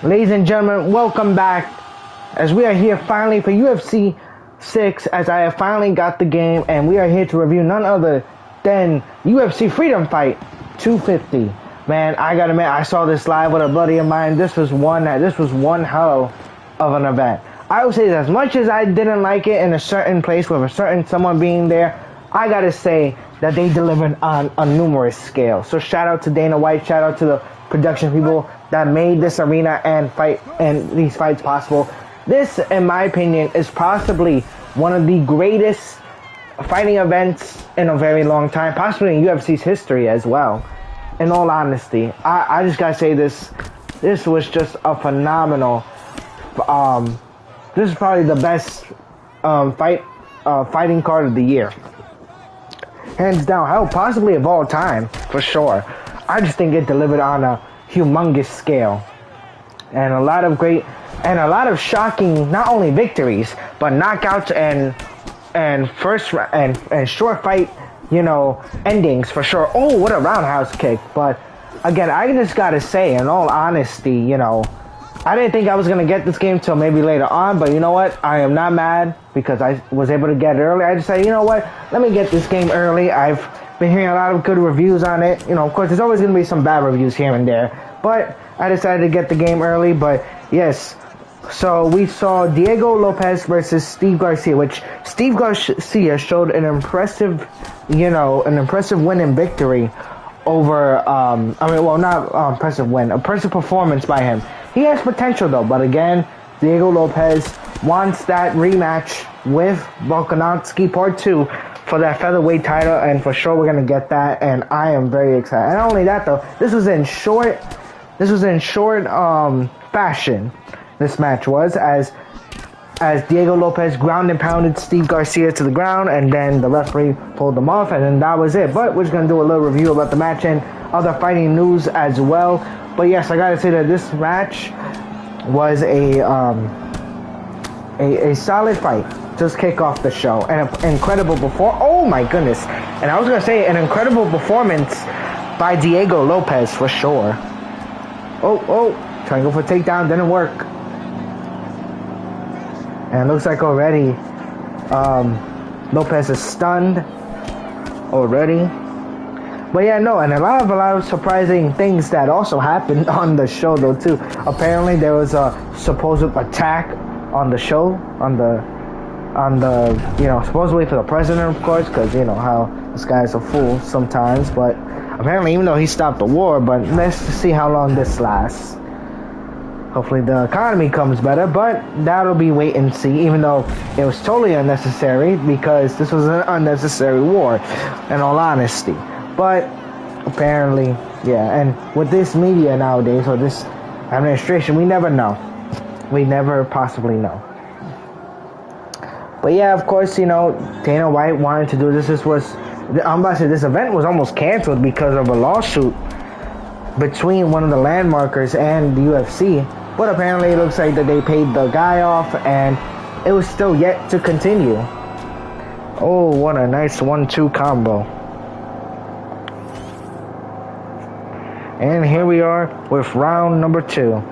Ladies and gentlemen, welcome back as we are here finally for UFC 6 as I have finally got the game and we are here to review none other than UFC Freedom Fight 250. Man, I gotta admit, I saw this live with a buddy of mine. This was one hell of an event. I would say that as much as I didn't like it in a certain place with a certain someone being there, I gotta say that they delivered on a numerous scale. So shout out to Dana White, shout out to the production people that made this arena and these fights possible. This, in my opinion, is possibly one of the greatest fighting events in a very long time, possibly in UFC's history as well. In all honesty, I just gotta say this was just a phenomenal. This is probably the best fighting card of the year, hands down. Hell, possibly of all time for sure. I just think it delivered on a humongous scale, and a lot of shocking, not only victories but knockouts and short fight, endings for sure. Oh, what a roundhouse kick! But again, I just gotta say, in all honesty, I didn't think I was gonna get this game till maybe later on, but you know what? I am not mad because I was able to get it early. I just said, you know what? Let me get this game early. I've been hearing a lot of good reviews on it. Of course, there's always gonna be some bad reviews here and there, but I decided to get the game early. But yes, so we saw Diego Lopes versus Steve Garcia, which Steve Garcia showed an impressive win and victory over, impressive performance by him. He has potential though, but again, Diego Lopes wants that rematch with Volkanovski Part 2 for that featherweight title, and for sure we're going to get that, and I am very excited. And not only that though, this was in short fashion. This match was as Diego Lopes ground and pounded Steve Garcia to the ground, and then the referee pulled them off, and then that was it. But we're just going to do a little review about the match and other fighting news as well. But yes, I got to say that this match was a solid fight. Just kick off the show, and an incredible oh my goodness, and I was going to say an incredible performance by Diego Lopes for sure. Trying to go for a takedown, didn't work. And it looks like already Lopes is stunned already. But yeah, no, and a lot of surprising things that also happened on the show though too. Apparently there was a supposed attack on the show, on the supposedly for the president, of course, because how this guy's a fool sometimes. But apparently, even though he stopped the war, but let's see how long this lasts. Hopefully the economy comes better, but that'll be wait and see, even though it was totally unnecessary, because this was an unnecessary war, in all honesty. But apparently, yeah, and with this media nowadays, or this administration, we never know. We never possibly know. But yeah, of course, Dana White wanted to do this. This event was almost canceled because of a lawsuit between one of the landmarkers and the UFC. But apparently it looks like that they paid the guy off, and it was still yet to continue. Oh, what a nice 1-2 combo. And here we are with round number 2.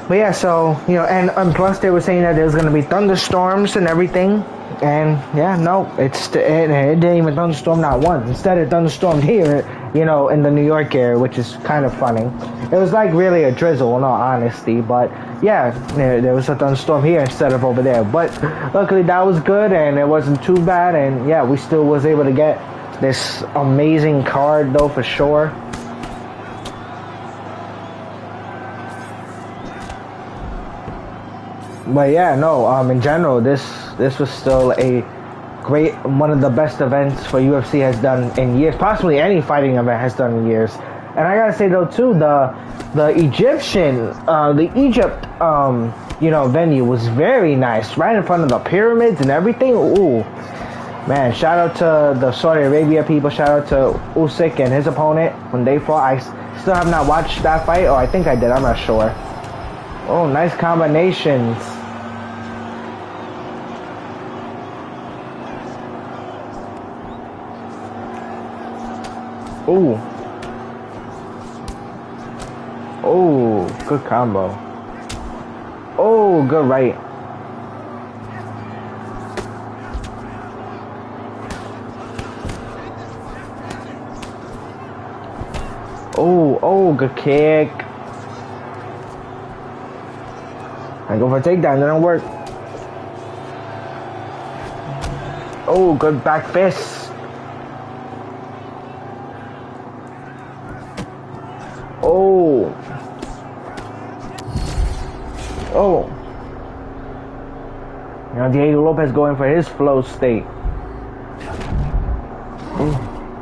But yeah, so, and plus they were saying that there was going to be thunderstorms and everything. And yeah, no, it didn't even thunderstorm not once. Instead it thunderstormed here, in the New York area, which is kind of funny. It was like really a drizzle in all honesty, but yeah, there was a thunderstorm here instead of over there. But luckily that was good, and it wasn't too bad, and yeah, we still was able to get this amazing card though for sure. But yeah, no, in general, this was still one of the best events for UFC has done in years. Possibly any fighting event has done in years. And I gotta say though too, the Egypt venue was very nice, right in front of the pyramids and everything. Ooh, man! Shout out to the Saudi Arabia people. Shout out to Usyk and his opponent when they fought. I still have not watched that fight. Oh, I think I did. I'm not sure. Oh, nice combinations. Ooh. Oh, good combo. Oh, good right. Oh, good kick. I go for a takedown, didn't work. Oh, good back fist. Oh. Oh. Now Diego Lopez going for his flow state.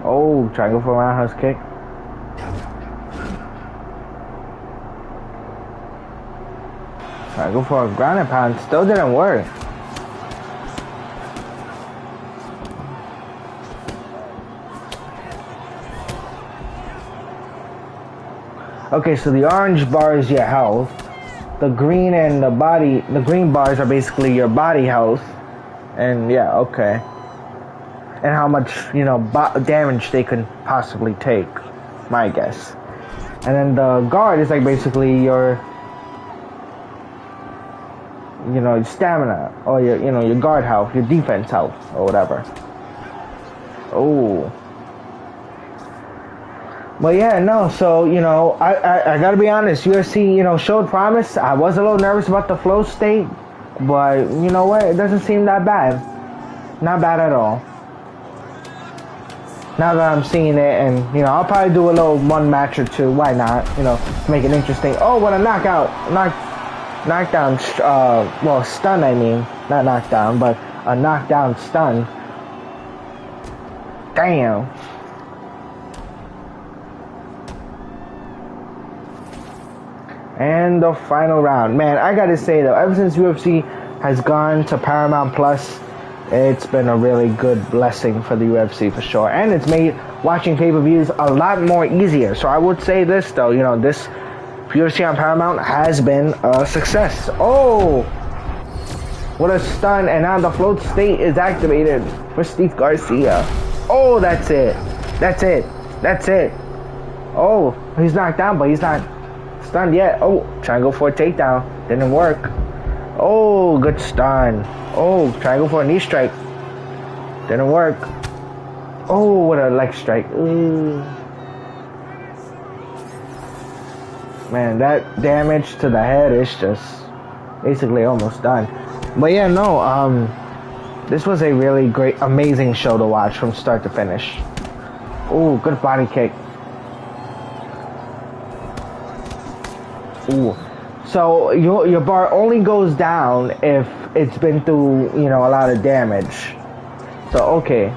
Oh, try to go for a roundhouse kick. Try to go for a ground and pound. Still didn't work. Okay, so the orange bar is your health. The green and the green bars are basically your body health. And yeah, okay. And how much, you know, damage they can possibly take, my guess. And then the guard is like basically your, you know, your stamina, or your, you know, your guard health, your defense health, or whatever. Oh. But yeah, no, so, you know, I gotta be honest, UFC, you know, showed promise. I was a little nervous about the flow state, but you know what, it doesn't seem that bad. Not bad at all. Now that I'm seeing it, and, you know, I'll probably do a little one match or two, why not, you know, to make it interesting. Oh, what a knockout, knockdown, well, stun, I mean, not knockdown, but a knockdown stun. Damn. And the final round. Man, I gotta say though, ever since UFC has gone to Paramount Plus, it's been a really good blessing for the UFC for sure. And it's made watching pay-per-views a lot more easier. So I would say this though, you know, this UFC on Paramount has been a success. Oh! What a stun. And now the float state is activated for Steve Garcia. Oh, that's it. That's it. That's it. Oh, he's knocked down, but he's not stunned yet. Oh, trying to go for a takedown. Didn't work. Oh, good stun. Oh, trying to go for a knee strike. Didn't work. Oh, what a leg strike. Ooh. Man, that damage to the head is just basically almost done. But yeah, no, this was a really great, amazing show to watch from start to finish. Oh, good body kick. Ooh. So your bar only goes down if it's been through, you know, a lot of damage. So okay.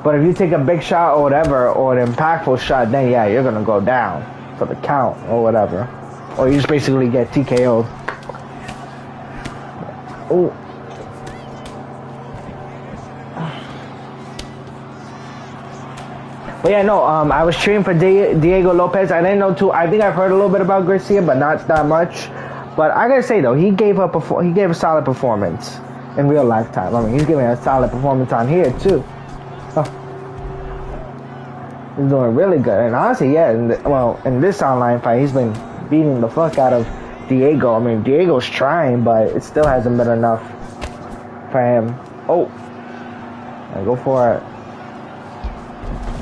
But if you take a big shot or whatever, or an impactful shot, then yeah, you're gonna go down for the count or whatever. Or you just basically get TKO'd. Ooh. But yeah, no, I was cheering for Diego Lopez. I didn't know too. I think I've heard a little bit about Garcia, but not that much. But I gotta say though, he gave a solid performance in real lifetime. I mean, he's giving a solid performance on here too. Oh. He's doing really good. And honestly, yeah, in this online fight, he's been beating the fuck out of Diego. I mean, Diego's trying, but it still hasn't been enough for him. Oh, I go for it.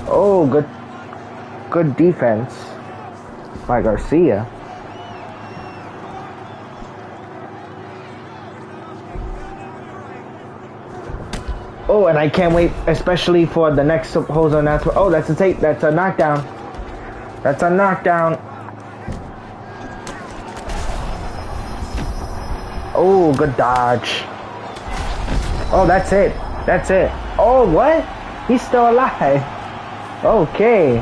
Oh, good defense by Garcia. Oh, and I can't wait, especially for the next supposed announcement. Oh, that's a knockdown. That's a knockdown. Oh, good dodge. Oh, that's it. That's it. Oh, what? He's still alive. Okay.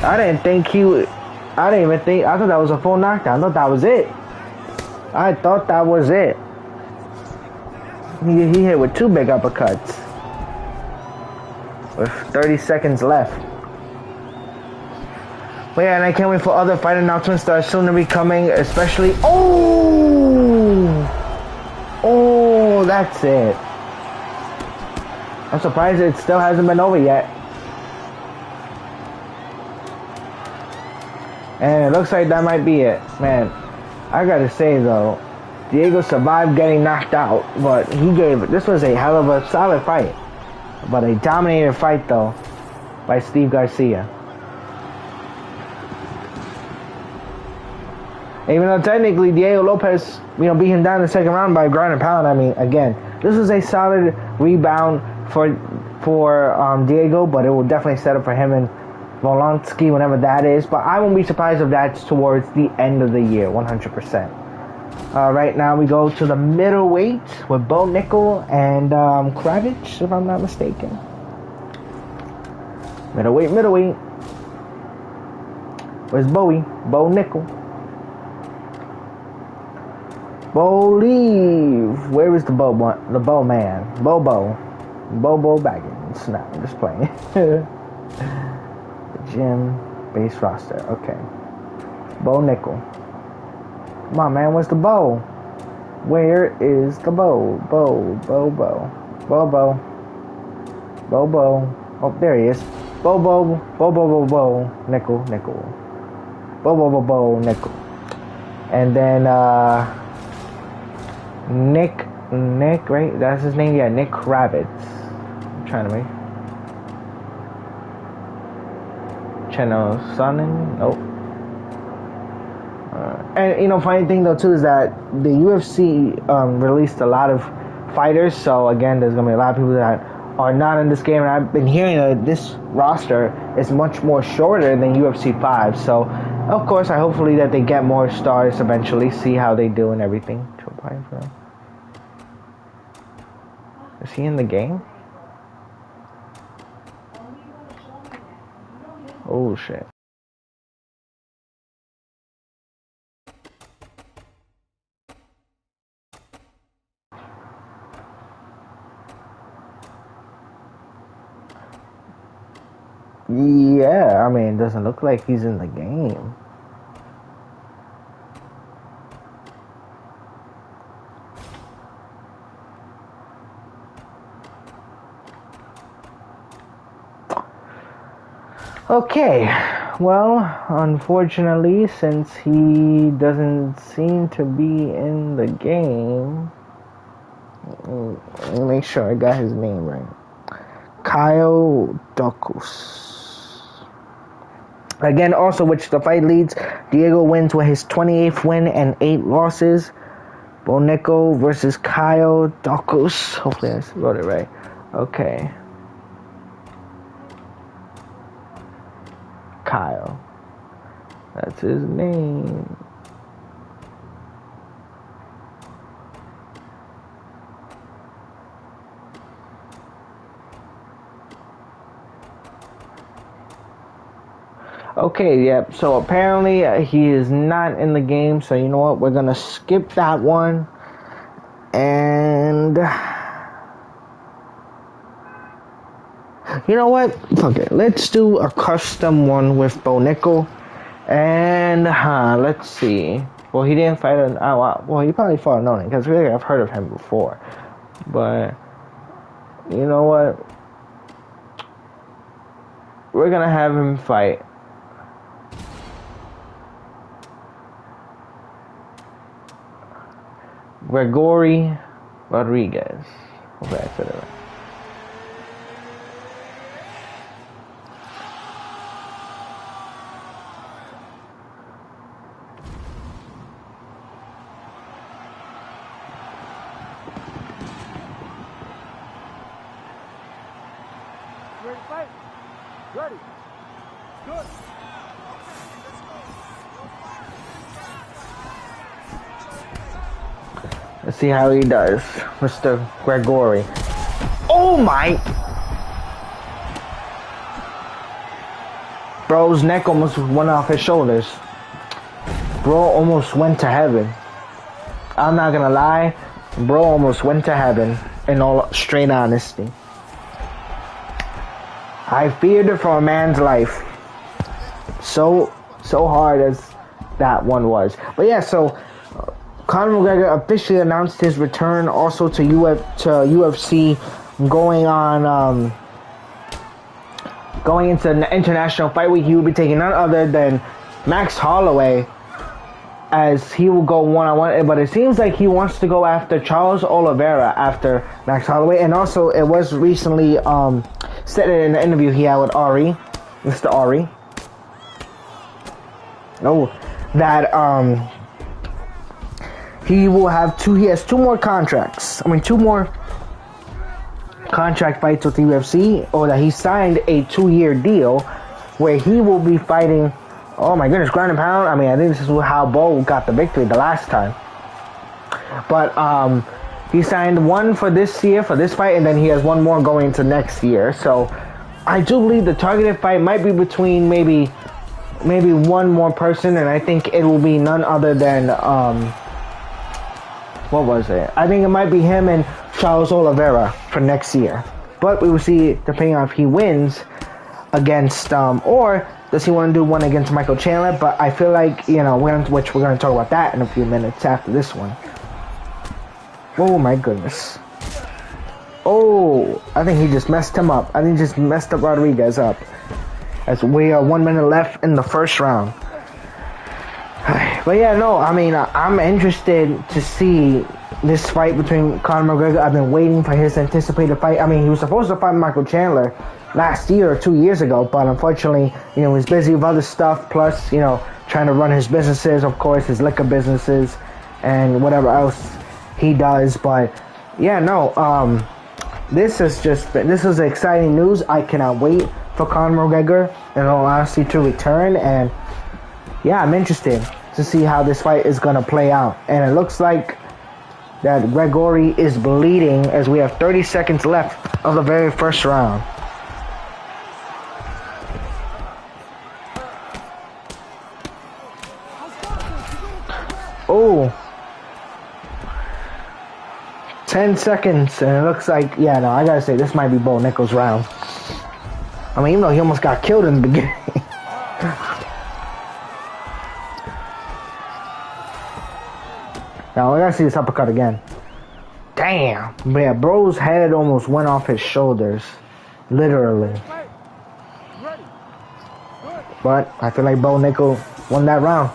I didn't even think, I thought that was a full knockdown. I thought that was it. I thought that was it. He hit with 2 big uppercuts. With 30 seconds left. But yeah, and I can't wait for other fight announcements that are soon to be coming, especially... Oh, that's it. I'm surprised it still hasn't been over yet. And it looks like that might be it. Man, I gotta say though, Diego survived getting knocked out, but this was a hell of a solid fight. But a dominated fight though, by Steve Garcia. Even though technically Diego Lopez, beat him down in the second round by ground and pound. I mean, again, this was a solid rebound for Diego, but it will definitely set up for him and Volkanovski whenever that is. But I won't be surprised if that's towards the end of the year, 100%. Right now we go to the middleweight with Bo Nickal and Kravitz, if I'm not mistaken. Middleweight. Where's Bowie? Bo Nickal. Believe. Where is the Bo man? Bobo Baggins. Nah, I'm just playing. Gym base roster. Okay. Bo Nickal. Come on, man. Where's the Bo? Where is the Bo? Bo. Oh, there he is. Bo. Nickal. Bo. Nickal. And then, Nick, right? That's his name? Yeah, Nick Kravitz. I'm trying to make. Cheno Sonnen? Nope. And, funny thing, though, too, is that the UFC released a lot of fighters. So, again, there's going to be a lot of people that are not in this game. And I've been hearing that this roster is much more shorter than UFC 5. So, of course, hopefully that they get more stars eventually, see how they do and everything. Is he in the game? Oh, shit. Yeah, I mean, it doesn't look like he's in the game. Okay, well, unfortunately, since he doesn't seem to be in the game, let me make sure I got his name right. Kyle Daukaus. Again, also, which the fight leads, Diego wins with his 28th win and 8 losses. Bo Nickal versus Kyle Daukaus. Hopefully I wrote it right. Okay. Kyle. That's his name. Okay, yep. So apparently he is not in the game. So you know what? We're gonna skip that one. And you know what? Okay, let's do a custom one with Bo Nickal. And let's see. Well, he didn't fight an. Well, he probably fought Noni because really I've heard of him before. But you know what? We're gonna have him fight Gregory Rodriguez. Hopefully I said it right. Ready, fight? Ready. Good. Let's see how he does, Mr. Gregory. Oh my! Bro's neck almost went off his shoulders. Bro almost went to heaven. I'm not gonna lie, bro almost went to heaven, in all straight honesty. I feared it for a man's life. So hard as that one was. But yeah, so Conor McGregor officially announced his return also to UFC, going into the International Fight Week. He will be taking none other than Max Holloway, as he will go one-on-one, but it seems like he wants to go after Charles Oliveira after Max Holloway. And also, it was recently said in an interview he had with Ari, Mr. Ari, that he has two more contract fights with the UFC, or that he signed a 2-year deal where he will be fighting. Oh my goodness, ground and pound. I mean, I think this is how Bo got the victory the last time. But he signed one for this year, for this fight, and then he has one more going into next year. So I do believe the targeted fight might be between maybe one more person, and I think it will be none other than what was it? I think it might be him and Charles Oliveira for next year. But we will see, depending on if he wins against or does he want to do one against Michael Chandler? But I feel like, we're going to talk about that in a few minutes after this one. Oh my goodness. Oh, I think he just messed him up. I think he just messed up Rodriguez up. As we are 1 minute left in the first round. But yeah, no, I mean, I'm interested to see this fight between Conor McGregor. I've been waiting for his anticipated fight. I mean, he was supposed to fight Michael Chandler last year or 2 years ago, but unfortunately, he's busy with other stuff, plus, trying to run his businesses, of course, his liquor businesses, and whatever else he does. But yeah, no, this is exciting news. I cannot wait for Conor McGregor, in all honesty, to return, and yeah, I'm interested to see how this fight is going to play out. And it looks like that Gregory is bleeding as we have 30 seconds left of the very first round. Oh, 10 seconds, and it looks like, I gotta say, this might be Bo Nickal round. I mean, even though he almost got killed in the beginning. Now, I gotta see this uppercut again. Damn. But yeah, bro's head almost went off his shoulders. Literally. But I feel like Bo Nickal won that round.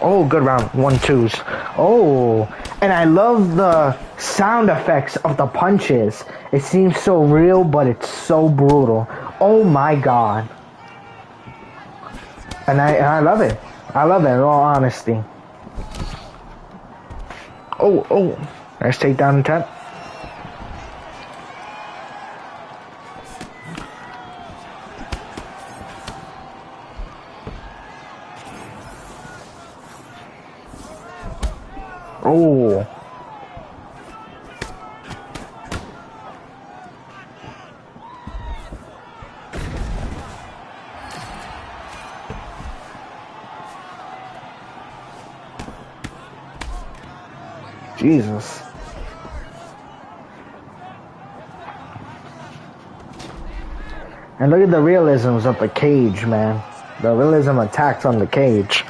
Oh, good round. 1-2s. Oh, and I love the sound effects of the punches. It seems so real, but it's so brutal. Oh my god. And I love it. I love it, in all honesty. Oh. Nice takedown attempt. Oh. Jesus. And look at the realisms of the cage, man. The realism attacks on the cage.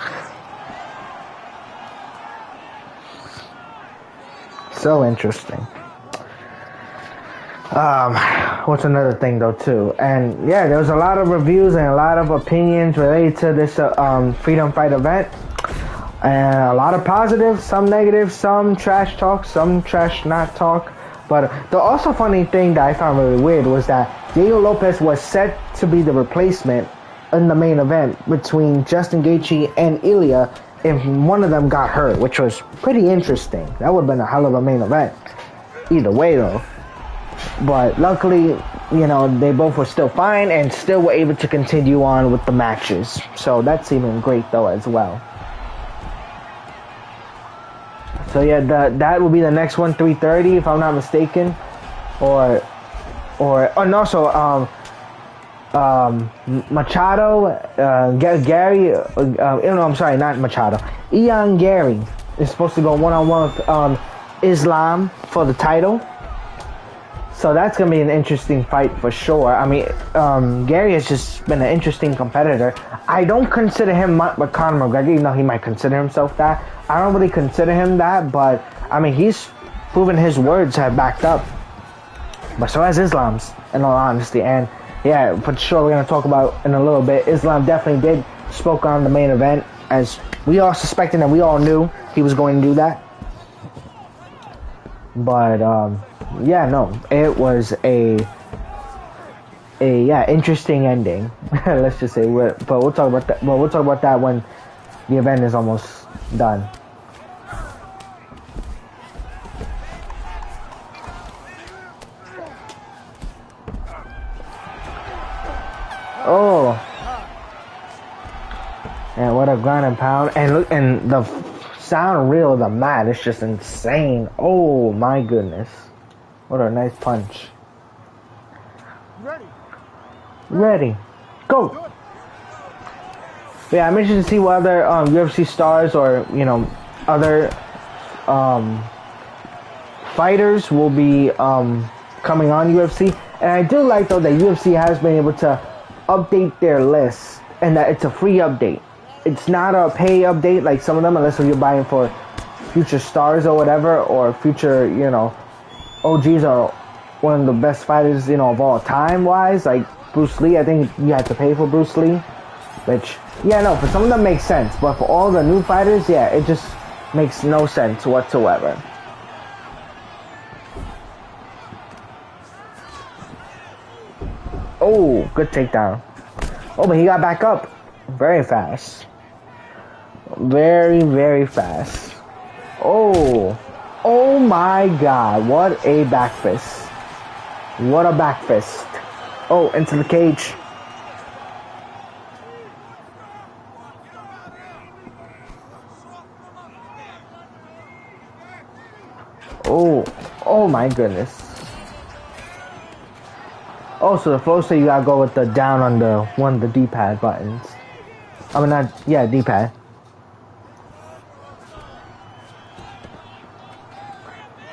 So interesting. What's another thing though too? And yeah, there was a lot of reviews and a lot of opinions related to this Freedom Fight event. And a lot of positives, some negative, some trash talk, some trash not talk. But the also funny thing that I found really weird was that Diego Lopez was set to be the replacement in the main event between Justin Gaethje and Ilya if one of them got hurt, which was pretty interesting. That would have been a hell of a main event. Either way though. But luckily, they both were still fine and still were able to continue on with the matches. So that's even great though as well. So yeah, that will be the next one, 3:30 if I'm not mistaken, and also Machado, Gary, I'm sorry, not Machado. Ian Gary is supposed to go one-on-one with Islam for the title. So that's going to be an interesting fight for sure. I mean, Gary has just been an interesting competitor. I don't consider him much with Conor McGregor, even though he might consider himself that. I don't really consider him that, but, I mean, he's proven his words have backed up. But so has Islam's, in all honesty. And yeah, for sure we're gonna talk about in a little bit. Islam definitely did spoke on the main event, as we all suspected and we all knew he was going to do that. But yeah, no, it was a interesting ending. Let's just say, but we'll talk about that. Well, we'll talk about that when the event is almost done. Oh, and what a ground and pound! And look, and the sound reel of the mat is just insane. Oh my goodness, what a nice punch! Ready, go! Yeah, I'm interested to see what other UFC stars or other fighters will be coming on UFC. And I do like though that UFC has been able to update their list, and that it's a free update. It's not a pay update like some of them, unless you're buying for future stars or whatever, or future OGs are one of the best fighters of all time wise, like Bruce Lee. I think you have to pay for Bruce Lee, which yeah, no, for some of them makes sense, but for all the new fighters, yeah, it just makes no sense whatsoever. Oh, good takedown. Oh, but he got back up very fast. Very, very fast. Oh. Oh my god. What a back fist. What a back fist. Oh, into the cage. Oh. Oh my goodness. Oh, so the flow state you gotta go with the down on the one of the D-pad buttons. I mean, not, yeah, D-pad.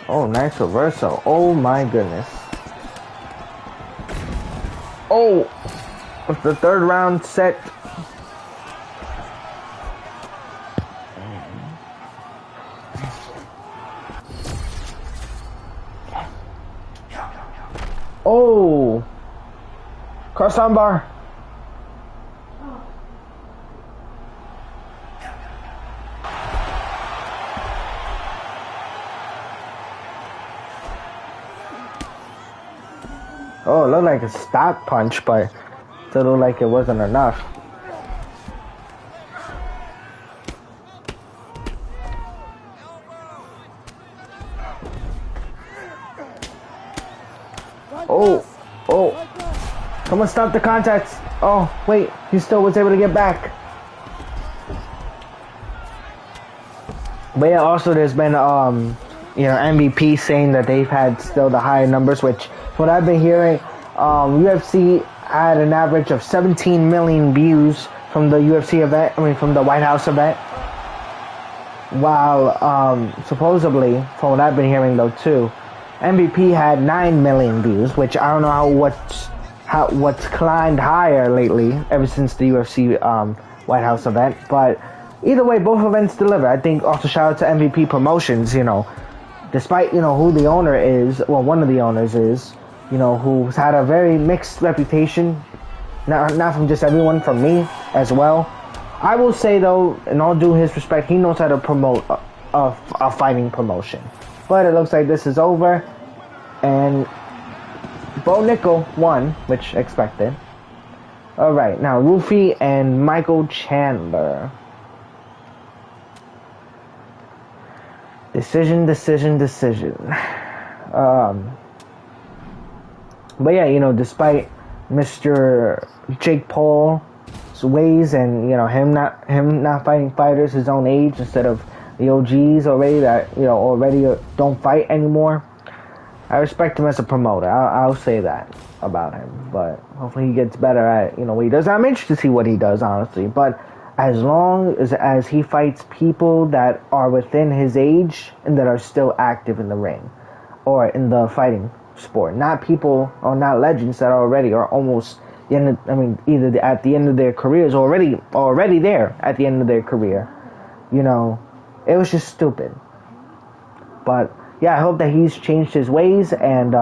Oh, nice reversal. Oh my goodness. Oh, with the third round set. Oh. Cross arm bar. Oh, it looked like a stop punch, but it looked like it wasn't enough. Oh, oh. Someone stop the contacts. Oh, wait, he still was able to get back. But yeah, also there's been, MVP saying that they've had still the higher numbers, which what I've been hearing, UFC had an average of 17 million views from the UFC event, from the White House event. While, supposedly, from what I've been hearing though too, MVP had 9 million views, which I don't know what's climbed higher lately, ever since the UFC White House event. But either way, both events deliver. I think also shout out to MVP Promotions, despite, who the owner is, well, one of the owners is, who's had a very mixed reputation, not from just everyone, from me as well. I will say, though, in all due his respect, he knows how to promote a fighting promotion. But it looks like this is over, and Bo Nickel won, which expected. Alright, now Rufy and Michael Chandler. Decision. But yeah, despite Mr. Jake Paul's ways and him not fighting fighters his own age instead of the OGs already that already don't fight anymore, I respect him as a promoter. I'll say that about him. But hopefully he gets better at what he does. I'm interested to see what he does, honestly. But as long as he fights people that are within his age and that are still active in the ring or in the fighting sport, not people or not legends that already are almost either at the end of their careers or already there at the end of their career. It was just stupid. But yeah, I hope that he's changed his ways and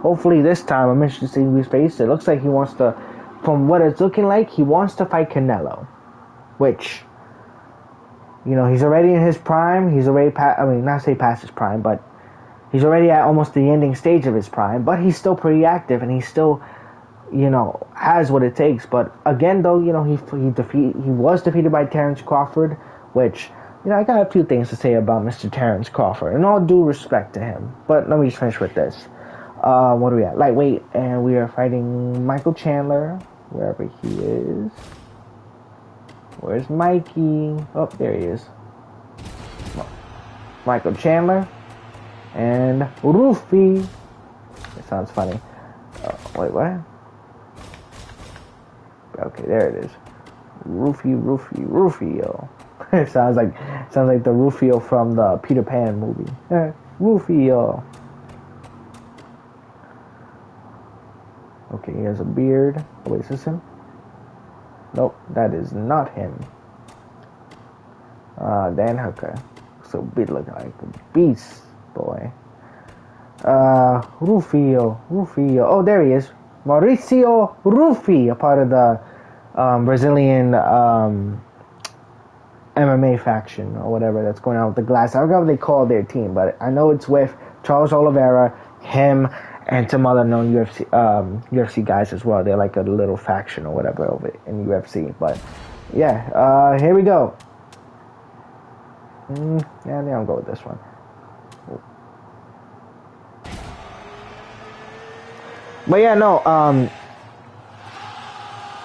hopefully this time I'm interested to see who he's faced. It looks like he wants to, from what it's looking like, he wants to fight Canelo, which, you know, he's already in his prime. He's already not say past his prime, but he's already at almost the ending stage of his prime. But he's still pretty active, and he still, you know, has what it takes. But again, though, you know, he was defeated by Terrence Crawford, which, you know, I got a few things to say about Mr. Terrence Crawford, and all due respect to him. But let me just finish with this. What are we at? Lightweight, and we are fighting Michael Chandler, wherever he is. Where's Mikey? Oh, there he is. Michael Chandler and Rufy. It sounds funny. Wait, what? Okay, there it is. Rufio. It sounds like the Rufio from the Peter Pan movie. Rufio. Okay, he has a beard. Oh, wait, is this him? Nope, that is not him. Dan Hooker. So big, looking like a beast boy. Rufio. Oh, there he is. Mauricio Rufy, a part of the Brazilian MMA faction or whatever that's going on with the Glass. I don't know what they call their team, but I know it's with Charles Oliveira, him, and some other known UFC guys as well. They're like a little faction or whatever over in UFC. But yeah, here we go. Yeah, I think I'll go with this one. But yeah, no.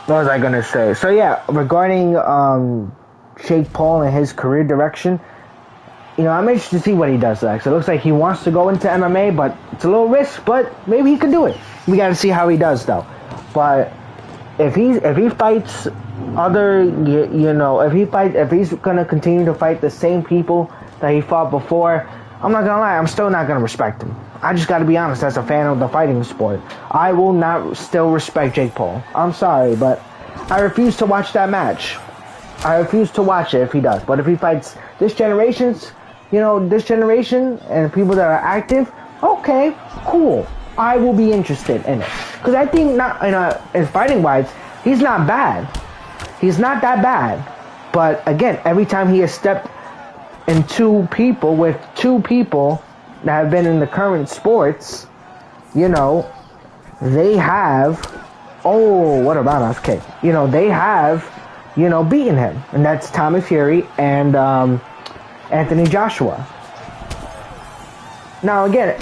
What was I gonna say? So yeah, regarding Jake Paul and his career direction, you know, I'm interested to see what he does next. It looks like he wants to go into MMA, but it's a little risk, but maybe he can do it. We got to see how he does, though. But if he fights other, you know, if he's gonna continue to fight the same people that he fought before, I'm not gonna lie, I'm still not gonna respect him. I just got to be honest, as a fan of the fighting sport, I will not still respect Jake Paul. I'm sorry, but I refuse to watch that match. I refuse to watch it if he does. But if he fights this generation and people that are active, okay, cool. I will be interested in it. Because I think in fighting wise, he's not bad. He's not that bad. But again, every time he has stepped in two people that have been in the current sports, you know, they have, what about us? Okay, you know, they have, you know, beaten him. And that's Tommy Fury and Anthony Joshua. Now again,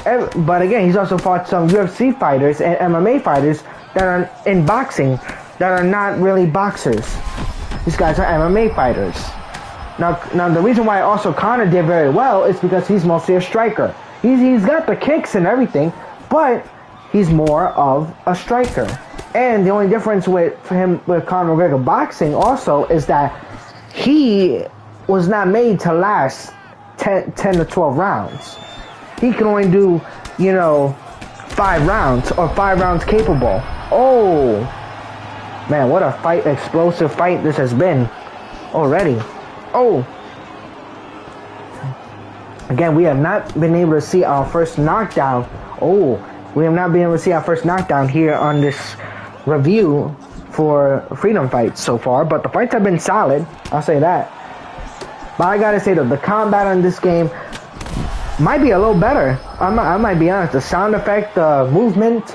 he's also fought some UFC fighters and MMA fighters that are in boxing that are not really boxers. These guys are MMA fighters. Now the reason why also Conor did very well is because he's mostly a striker. He's got the kicks and everything, but he's more of a striker. And the only difference with Conor McGregor boxing also is that he was not made to last 10 to 12 rounds. He can only do, you know, 5 rounds or 5 rounds capable. Oh, man, what a explosive fight this has been already. Oh. Again, we have not been able to see our first knockdown. We have not been able to see our first knockdown here on this review for Freedom Fights so far, but the fights have been solid, I'll say that. But I gotta say though, the combat on this game might be a little better. I might be honest, the sound effect, the movement,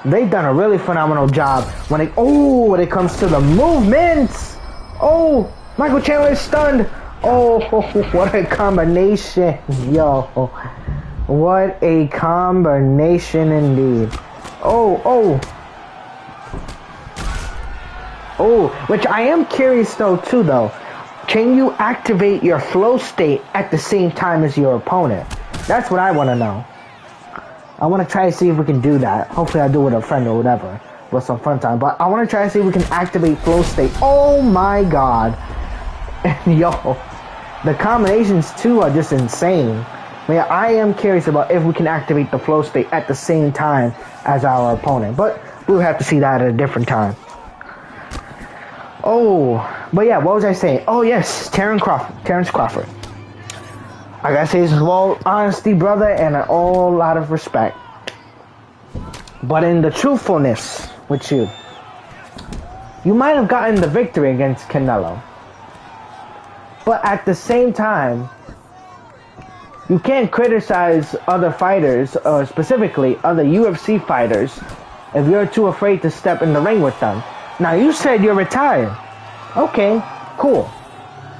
they've done a really phenomenal job when it comes to the movements. Michael Chandler is stunned. What a combination, yo. What a combination indeed. Which I am curious though. Can you activate your flow state at the same time as your opponent? That's what I want to know. I want to try to see if we can do that. Hopefully I'll do it with a friend or whatever. With some fun time. But I want to try to see if we can activate flow state. Oh my god. Yo. The combinations too are just insane. Yeah, I am curious about if we can activate the flow state at the same time as our opponent. But we'll have to see that at a different time. But yeah, what was I saying? Yes, Terrence Crawford. I gotta say this with all honesty, brother, and a whole lot of respect. But in the truthfulness with you, you might have gotten the victory against Canelo. But at the same time, you can't criticize other fighters, or specifically other UFC fighters, if you're too afraid to step in the ring with them. Now, you said you're retired. Okay, cool.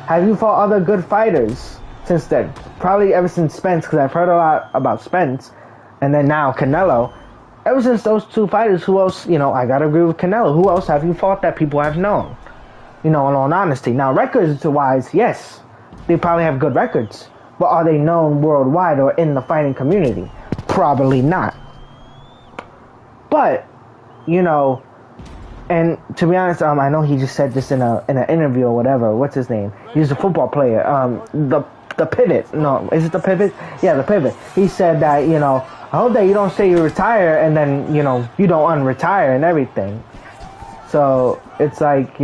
Have you fought other good fighters since then? Probably ever since Spence, because I've heard a lot about Spence. And then now Canelo. Ever since those two fighters, who else, I gotta agree with Canelo. Who else have you fought that people have known? In all honesty. Now, records-wise, yes, they probably have good records. But are they known worldwide or in the fighting community? Probably not. But, and to be honest, I know he just said this in an interview or whatever. What's his name? He's a football player. The Pivot. No, is it the Pivot? Yeah, the Pivot. He said that, I hope that you don't say you retire and then, you don't unretire and everything. So, it's like,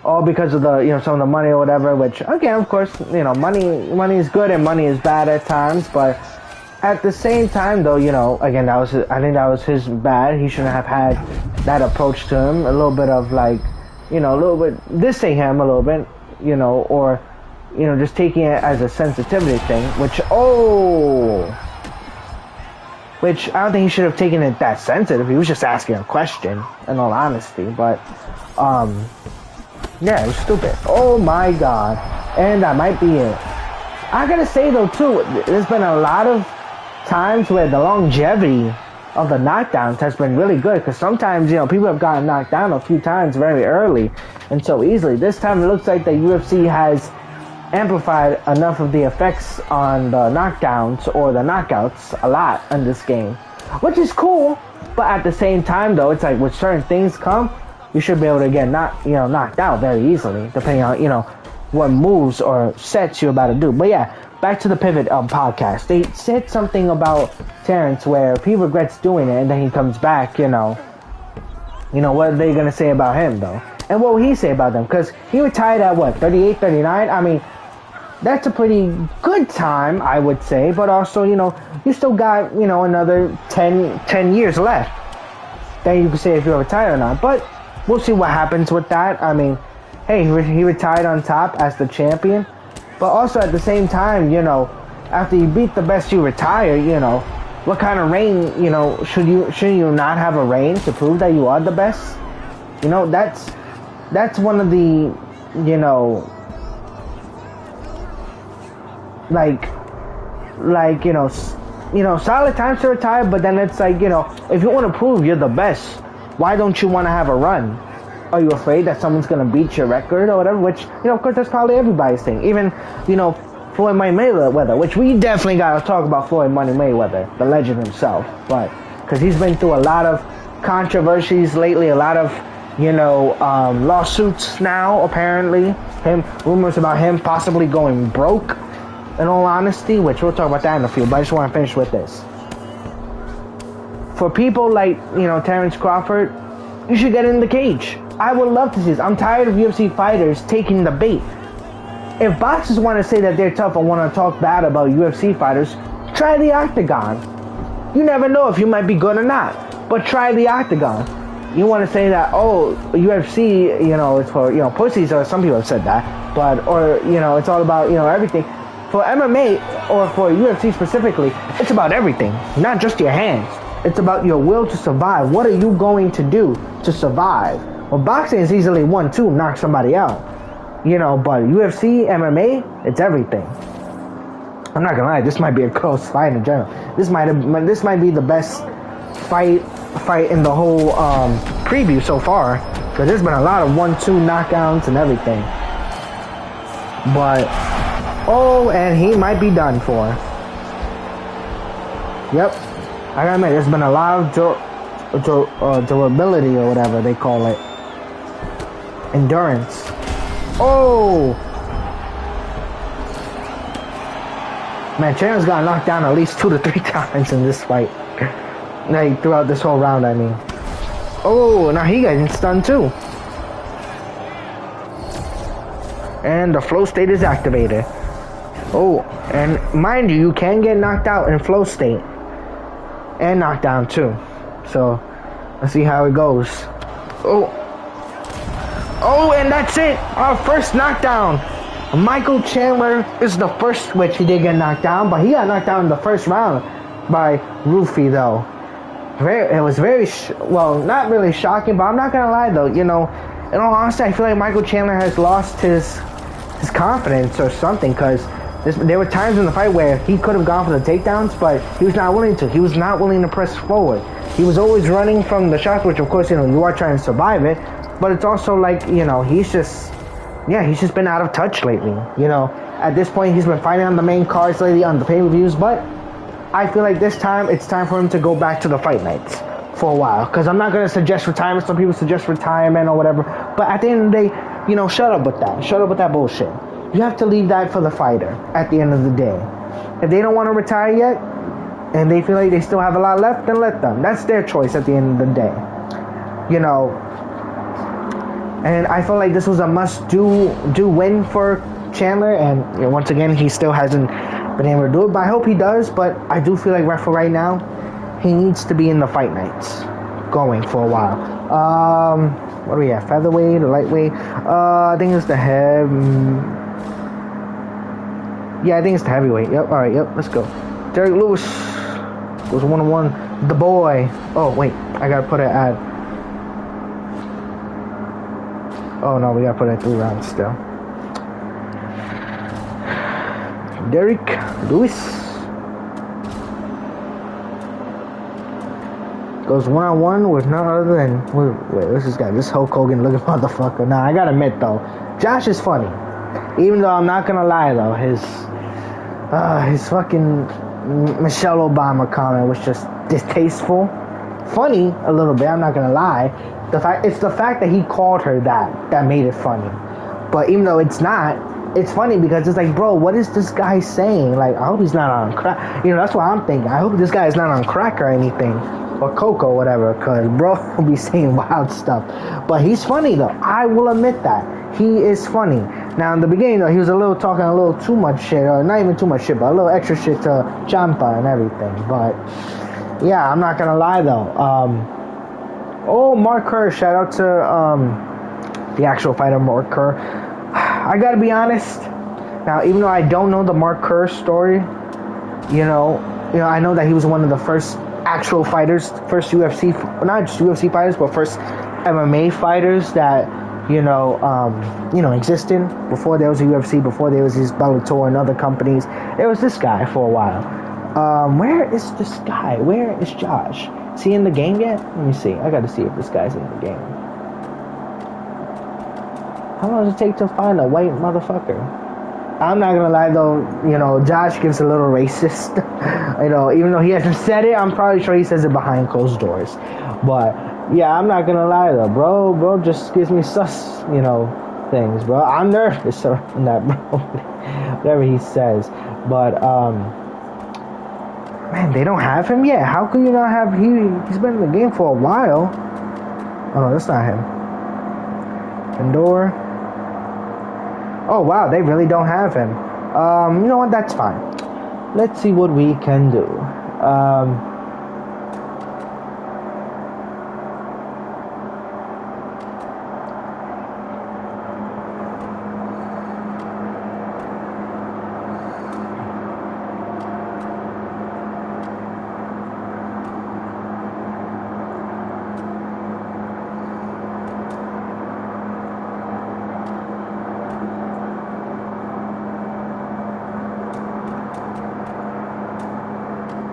all because of the, some of the money or whatever, which, again, of course, money is good and money is bad at times, but at the same time, though, again, I think that was his bad. He shouldn't have had that approach to him. A little bit of, like, a little bit dissing him a little bit, or, just taking it as a sensitivity thing, which I don't think he should have taken it that sensitive. He was just asking a question, in all honesty, but, yeah, it was stupid. Oh my god. And that might be it. I gotta say though too, there's been a lot of times where the longevity of the knockdowns has been really good, because sometimes, people have gotten knocked down a few times very early and so easily. This time it looks like the UFC has amplified enough of the effects on the knockdowns or the knockouts a lot in this game, which is cool. But at the same time though, it's like with certain things you should be able to get knocked out very easily, depending on, what moves or sets you're about to do. But yeah, back to the Pivot podcast. They said something about Terrence where if he regrets doing it and then he comes back, what are they going to say about him, though? And what will he say about them? Because he retired at, 38, 39? I mean, that's a pretty good time, I would say. But also, you still got, another 10 years left. Then you can say if you're retired or not. But we'll see what happens with that. I mean, hey, he retired on top as the champion. But also at the same time, after you beat the best, you retire, what kind of reign, should you not have a reign to prove that you are the best? That's one of the, solid times to retire, but then it's like, if you want to prove you're the best, why don't you want to have a run? Are you afraid that someone's going to beat your record or whatever? Which, of course, that's probably everybody's thing. Even, Floyd Mayweather, which we definitely got to talk about Floyd Money Mayweather, the legend himself. But, because he's been through a lot of controversies lately, a lot of, lawsuits now, apparently. Rumors about him possibly going broke, in all honesty, which we'll talk about that in a few, but I just want to finish with this. For people like, Terrence Crawford, you should get in the cage. I would love to see this. I'm tired of UFC fighters taking the bait. If boxers want to say that they're tough and want to talk bad about UFC fighters, try the octagon. You never know if you might be good or not, but try the octagon. You want to say that, UFC, it's for, pussies, or some people have said that, but, or, it's all about, everything. For MMA, or for UFC specifically, it's about everything, not just your hands. It's about your will to survive. What are you going to do to survive? Well, boxing is easily 1-2, knock somebody out. But UFC, MMA, it's everything. I'm not gonna lie, this might be a close fight in general. This might be the best fight in the whole preview so far, because there's been a lot of 1-2 knockouts and everything. But and he might be done for. Yep, I gotta admit, there's been a lot of durability or whatever they call it, endurance. Man, Chandler's got knocked down at least 2 to 3 times in this fight. Like, throughout this whole round, I mean. Now he got stunned too. And the flow state is activated. And mind you can get knocked out in flow state. And knocked down too. So let's see how it goes. Oh, and that's it. Our first knockdown. Michael Chandler is the first, which he did get knocked down, but he got knocked down in the first round by Rufy, though. It was very, well, not really shocking, but I'm not gonna lie, though. You know, in all honesty, I feel like Michael Chandler has lost his confidence or something, because there were times in the fight where he could have gone for the takedowns, but he was not willing to. He was not willing to press forward. He was always running from the shots, which, of course, you know, you are trying to survive it, but it's also like, you know, he's just been out of touch lately. You know, at this point, he's been fighting on the main cards lately, on the pay-per-views, but I feel like this time, it's time for him to go back to the fight nights for a while, because I'm not going to suggest retirement. Some people suggest retirement or whatever, but at the end of the day, you know, shut up with that. Shut up with that bullshit. You have to leave that for the fighter at the end of the day. If they don't want to retire yet, and they feel like they still have a lot left, then let them. That's their choice at the end of the day. You know, and I feel like this was a must-do win for Chandler, and you know, once again, he still hasn't been able to do it, but I hope he does. But I do feel like for right now, he needs to be in the fight nights going for a while. What do we have? Featherweight or lightweight? I think it's the Yeah, I think it's the heavyweight. Yep, alright, yep, let's go. Derek Lewis goes 1-1. The boy. Oh, wait, I gotta put an ad. Oh, no, we gotta put it at 3 rounds still. Derek Lewis goes 1-on-1 with none other than... Wait, what's this guy? This Hulk Hogan looking motherfucker. Nah, I gotta admit, though, Josh is funny. Even though I'm not gonna lie, though, his fucking Michelle Obama comment was just distasteful. Funny a little bit, I'm not gonna lie. It's the fact that he called her that made it funny. But even though it's not, it's funny because it's like, bro, what is this guy saying? Like, I hope he's not on crack. You know, that's what I'm thinking. I hope this guy is not on crack or anything, or coke or whatever, because bro will be saying wild stuff. But he's funny though. I will admit that he is funny. Now, in the beginning, though, he was talking a little too much shit, or not even too much shit, but a little extra shit to Ciampa and everything. But yeah, I'm not gonna lie though. Mark Kerr, shout out to the actual fighter Mark Kerr. I gotta be honest. Now, even though I don't know the Mark Kerr story, you know, I know that he was one of the first actual fighters, first UFC, not just UFC fighters, but first MMA fighters that existed before there was a UFC, before there was these Bellator and other companies. There was this guy for a while. Where is this guy? Where is Josh? Is he in the game yet? Let me see. I gotta see if this guy's in the game. How long does it take to find a white motherfucker? I'm not gonna lie though, you know, Josh gives a little racist. You know, even though he hasn't said it, I'm probably sure he says it behind closed doors. But yeah, I'm not gonna lie though, bro just gives me sus, you know, things, bro. I'm nervous around that, bro. Whatever he says. But man, they don't have him yet. How could you not have he's been in the game for a while. Oh no, that's not him. Endor. Oh wow, they really don't have him. You know what, that's fine. Let's see what we can do.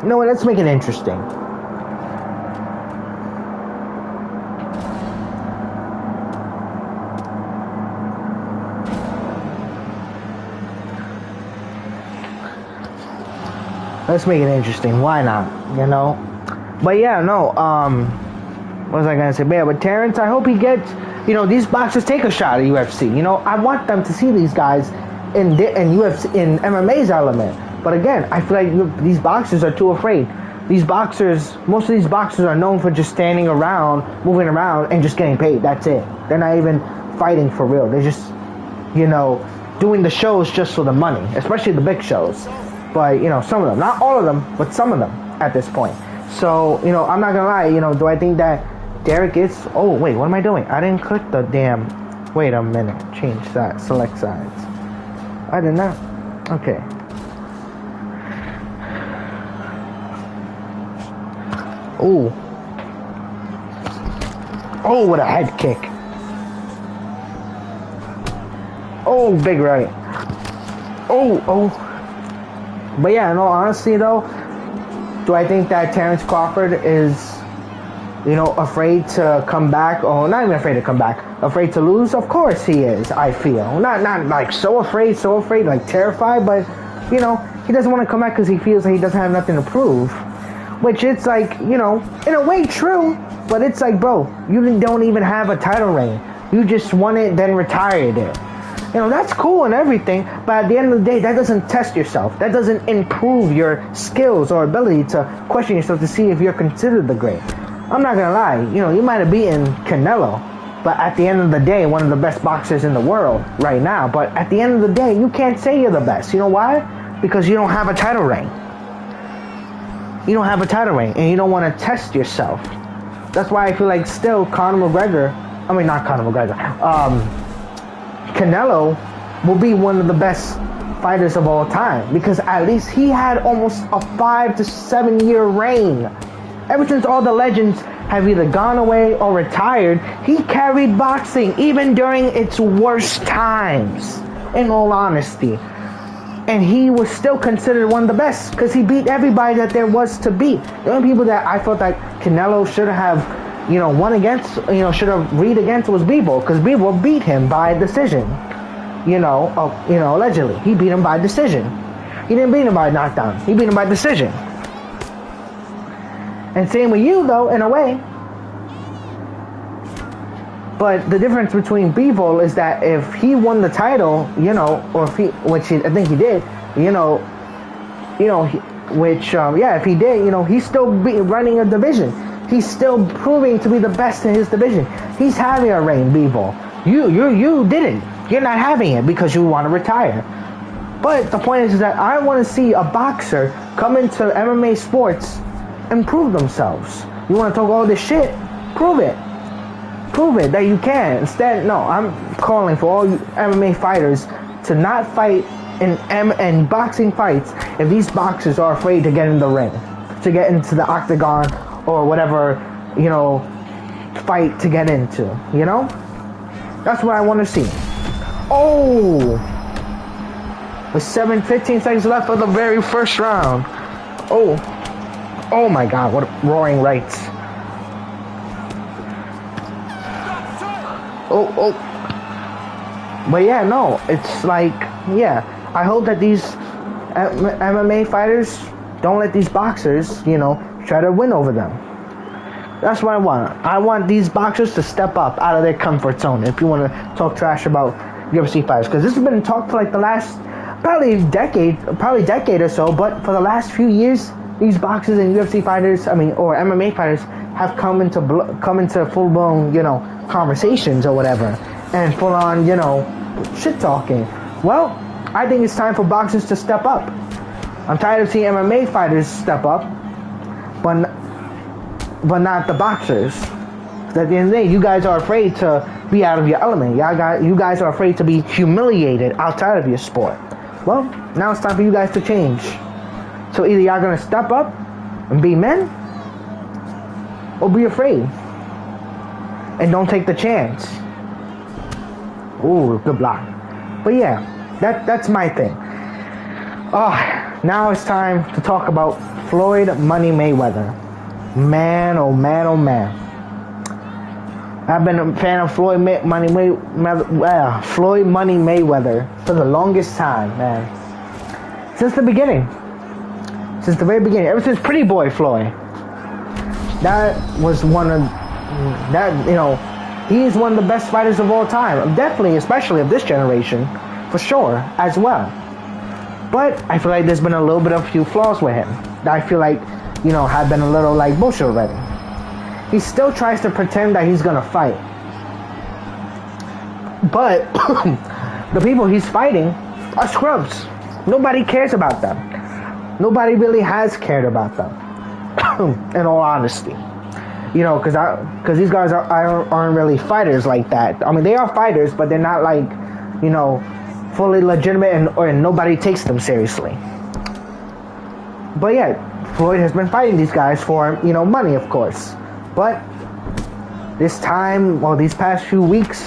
You know what, let's make it interesting. Let's make it interesting. Why not? You know? But yeah, no, what was I gonna say? But yeah, but Terrence, I hope he gets, you know, these boxers take a shot at UFC. You know, I want them to see these guys in UFC, in MMA's element. But again, I feel like these boxers are too afraid. Most of these boxers are known for just standing around, moving around, and just getting paid. That's it. They're not even fighting for real. They're just, you know, doing the shows just for the money, especially the big shows. But, you know, some of them. Not all of them, but some of them at this point. So, you know, I'm not gonna lie, you know, do I think that Derek is... Oh, wait, what am I doing? I didn't click the damn... Wait a minute. Change that. Select sides. I did not. Okay. Ooh. Oh, what a head kick. Oh, big right. Oh. But yeah, in all honesty though, do I think that Terrence Crawford is, you know, afraid to come back? Or not even afraid to come back. Afraid to lose? Of course he is, I feel. Not like so afraid, like terrified, but, you know, he doesn't want to come back because he feels like he doesn't have nothing to prove. Which it's like, you know, in a way true, but it's like, bro, you don't even have a title reign. You just won it, then retired it. You know, that's cool and everything, but at the end of the day, that doesn't test yourself. That doesn't improve your skills or ability to question yourself to see if you're considered the great. I'm not gonna lie, you know, you might have beaten Canelo, but at the end of the day, one of the best boxers in the world right now. But at the end of the day, you can't say you're the best. You know why? Because you don't have a title reign. You don't have a title reign, and you don't want to test yourself. That's why I feel like still Conor McGregor, I mean not Conor McGregor, Canelo will be one of the best fighters of all time, because at least he had almost a 5 to 7 year reign. Ever since all the legends have either gone away or retired, he carried boxing even during its worst times, in all honesty. And he was still considered one of the best because he beat everybody that there was to beat. The only people that I felt that Canelo should have, you know, won against, you know, should have read against was Bivol, because Bivol beat him by decision. You know, allegedly. He beat him by decision. He didn't beat him by knockdown. He beat him by decision. And same with you, though, in a way. But the difference between Bivol is that if he won the title, you know, or if he, which I think he did, if he did, you know, he's still running a division. He's still proving to be the best in his division. He's having a reign, Bivol. You didn't. You're not having it because you want to retire. But the point is that I want to see a boxer come into MMA sports and prove themselves. You want to talk all this shit? Prove it. Prove it that you can. Instead, no, I'm calling for all you MMA fighters to not fight in boxing fights if these boxers are afraid to get in the ring, to get into the octagon or whatever, you know, fight to get into, you know? That's what I want to see. Oh! With 15 seconds left of the very first round. Oh my God, what roaring rights. Oh. But yeah, no, it's like, yeah, I hope that these MMA fighters don't let these boxers, you know, try to win over them. That's what I want. I want these boxers to step up out of their comfort zone if you want to talk trash about UFC fighters. Because this has been talked for like the last probably decade or so, but for the last few years, these boxers and UFC fighters, or MMA fighters, have come into full-blown, you know, conversations or whatever, and full-on, you know, shit-talking. Well, I think it's time for boxers to step up. I'm tired of seeing MMA fighters step up, but not the boxers. At the end of the day, you guys are afraid to be out of your element. You guys are afraid to be humiliated outside of your sport. Well, now it's time for you guys to change. So either y'all gonna step up and be men, or be afraid and don't take the chance. Ooh, good block. But yeah, that's my thing. Now it's time to talk about Floyd Money Mayweather. Man, oh man, oh man. I've been a fan of Floyd Money Mayweather for the longest time, man. Since the beginning. Since the very beginning. Ever since Pretty Boy Floyd. That was he's one of the best fighters of all time. Definitely, especially of this generation, for sure, as well. But I feel like there's been a little bit of few flaws with him that I feel like, you know, have been a little like bullshit already. He still tries to pretend that he's gonna fight. But the people he's fighting are scrubs. Nobody cares about them. Nobody really has cared about them. in all honesty. You know, because these guys aren't really fighters like that. I mean, they are fighters, but they're not like, you know, fully legitimate and nobody takes them seriously. But yeah, Floyd has been fighting these guys for, you know, money, of course. But this time, well, these past few weeks,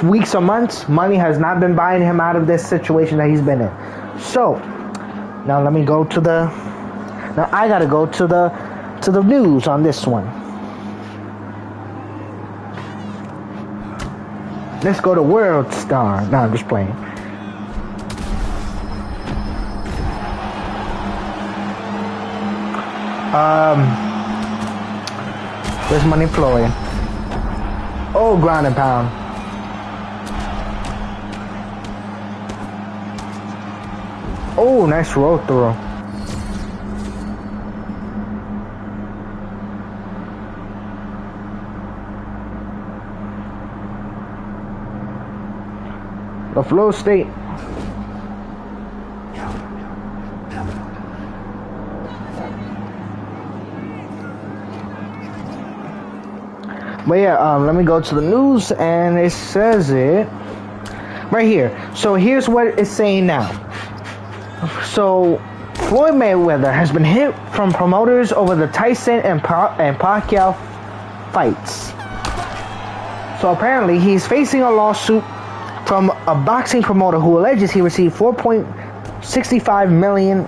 weeks or months, money has not been buying him out of this situation that he's been in. So, now let me go to the... Now I gotta go to the news on this one. Let's go to World Star. No, I'm just playing. Where's money flowing? Oh, ground and pound. Oh, nice roll through. The flow state. But yeah, let me go to the news, and it says it right here. So here's what it's saying now. So Floyd Mayweather has been hit from promoters over the Tyson and Pacquiao fights. So apparently he's facing a lawsuit from a boxing promoter who alleges he received $4.65 million,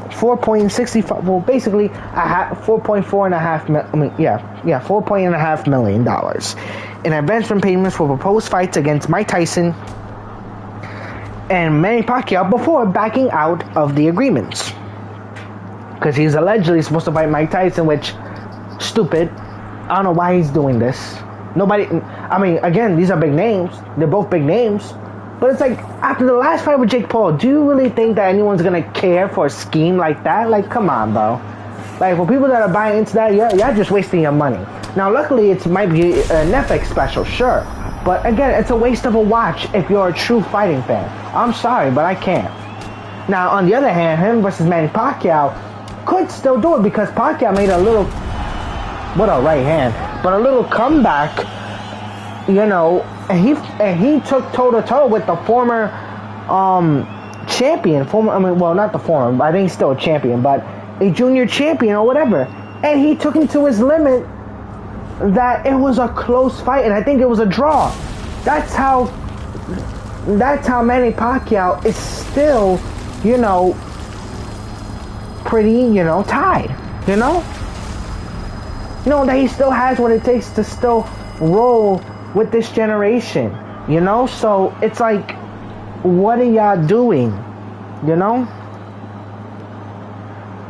well, basically $4.5 million in advancement payments for proposed fights against Mike Tyson and Manny Pacquiao before backing out of the agreements. Because he's allegedly supposed to fight Mike Tyson, which, stupid. I don't know why he's doing this. Nobody, I mean, again, these are big names. They're both big names. But it's like, after the last fight with Jake Paul, do you really think that anyone's going to care for a scheme like that? Like, come on, bro. Like, for people that are buying into that, you're just wasting your money. Now, luckily, it might be a Netflix special, sure. But, again, it's a waste of a watch if you're a true fighting fan. I'm sorry, but I can't. Now, on the other hand, him versus Manny Pacquiao could still do it because Pacquiao made a little, what a right hand, but a little comeback, you know, and he took toe-to-toe with the former champion, not the former, but I think he's still a champion, but a junior champion or whatever. And he took him to his limit that it was a close fight, and I think it was a draw. That's how Manny Pacquiao is still, you know, pretty, you know, tied, you know? You know, that he still has what it takes to still roll with this generation, you know? So it's like, what are y'all doing, you know?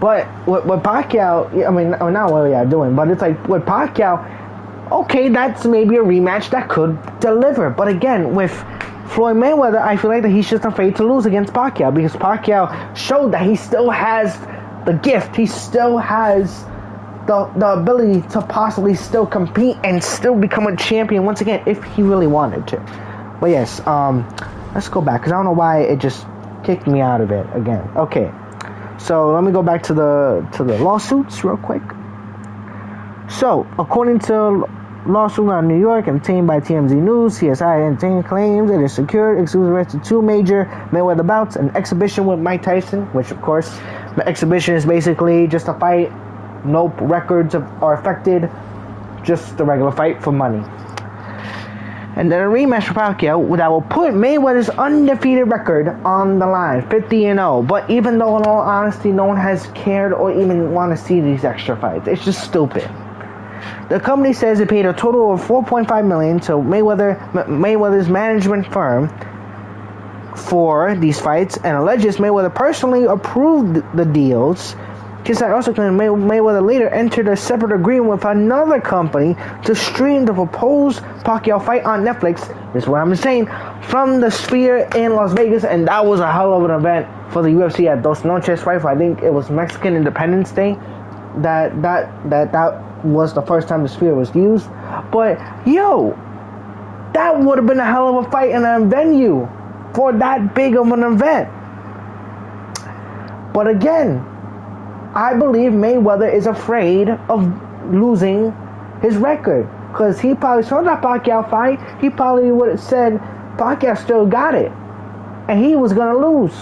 But with Pacquiao, I mean, not what are y'all doing, but it's like, with Pacquiao, okay, that's maybe a rematch that could deliver. But again, with Floyd Mayweather, I feel like that he's just afraid to lose against Pacquiao because Pacquiao showed that he still has the gift. He still has the ability to possibly still compete and still become a champion once again if he really wanted to. But yes, let's go back because I don't know why it just kicked me out of it again. Okay, so let me go back to the lawsuits real quick. So according to lawsuit out of New York obtained by TMZ News, CSI Entertainment claims it has secured exclusive rights to two major Mayweather bouts, an exhibition with Mike Tyson, which of course the exhibition is basically just a fight. No records are affected, just the regular fight for money. And then a rematch for Pacquiao that will put Mayweather's undefeated record on the line, 50-0. But even though, in all honesty, no one has cared or even want to see these extra fights, it's just stupid. The company says it paid a total of $4.5 million to Mayweather's management firm for these fights, and alleges Mayweather personally approved the deals. KSI also claimed Mayweather later entered a separate agreement with another company to stream the proposed Pacquiao fight on Netflix. This is what I'm saying, from the Sphere in Las Vegas, and that was a hell of an event for the UFC at Dos Noches fight. I think it was Mexican Independence Day. That was the first time the Sphere was used. But yo, that would have been a hell of a fight in a venue for that big of an event. But again, I believe Mayweather is afraid of losing his record. Because he probably saw that Pacquiao fight. He probably would have said Pacquiao still got it. And he was going to lose.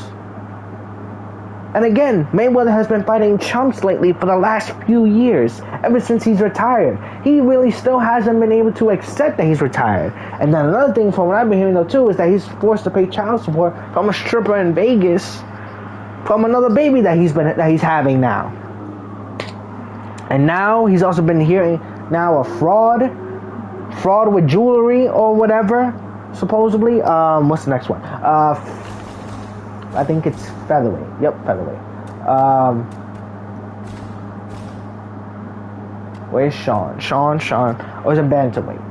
And again, Mayweather has been fighting chumps lately for the last few years. Ever since he's retired. He really still hasn't been able to accept that he's retired. And then another thing from what I've been hearing though too is that he's forced to pay child support from a stripper in Vegas. From another baby that he's having now. And now he's also been hearing now a fraud with jewelry or whatever, supposedly. What's the next one? I think it's featherweight. Yep, featherweight. Where's Sean? Sean. Or is it bantamweight?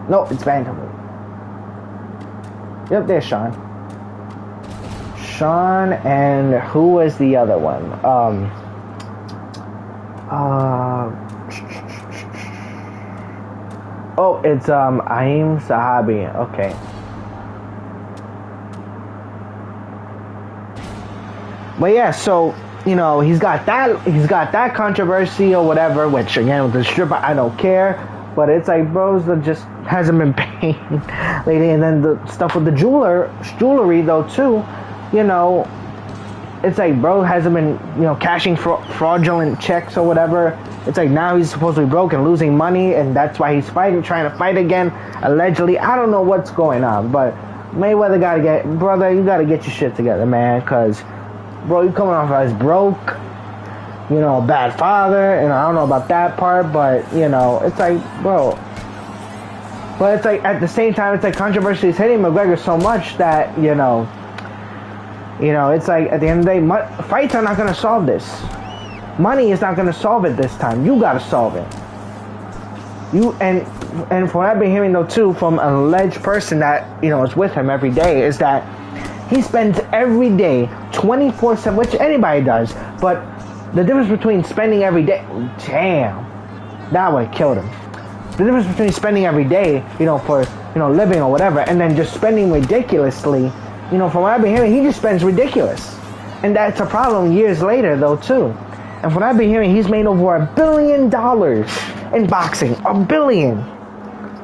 No, it's bantamweight. Yep, there's Sean. Sean, and who was the other one? Oh, it's Aim Sahabi. Okay. But yeah, so you know he's got that controversy or whatever. Which again with the stripper, I don't care. But it's like bros that just hasn't been paying lately, and then the stuff with the jewelry though too. You know, it's like bro hasn't been cashing fraudulent checks or whatever. It's like now he's supposed to be broke and losing money, and that's why he's trying to fight again, allegedly. I don't know what's going on, but Mayweather you gotta get your shit together, man, cause bro, you coming off as broke, a bad father, and I don't know about that part, but it's like, bro. But it's like at the same time, it's like controversy is hitting McGregor so much that it's like at the end of the day, fights are not gonna solve this. Money is not going to solve it this time. You got to solve it. And from what I've been hearing though too from an alleged person that is with him every day is that he spends every day 24/7, which anybody does. But the difference between spending every day, damn, that would have killed him. The difference between spending every day, for living or whatever, and then just spending ridiculously, from what I've been hearing, he just spends ridiculous, and that's a problem years later though too. And from what I've been hearing, he's made over $1 billion in boxing. $1 billion.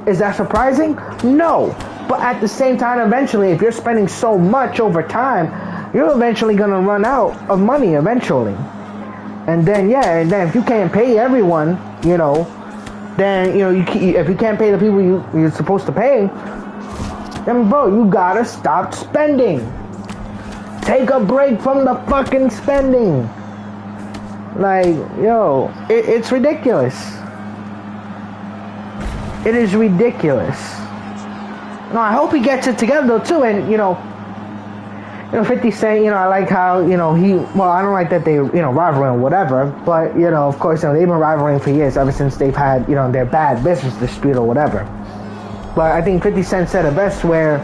Is that surprising? No. But at the same time, eventually, if you're spending so much over time, you're eventually going to run out of money eventually. And then, if you can't pay everyone, then, if you can't pay the people you're supposed to pay, then, bro, you got to stop spending. Take a break from the fucking spending. Like, it's ridiculous. It is ridiculous. No, I hope he gets it together though too. And 50 Cent, I like how I don't like that they rivaling or whatever. But of course, they've been rivaling for years, ever since they've had their bad business dispute or whatever. But I think 50 Cent said it best, where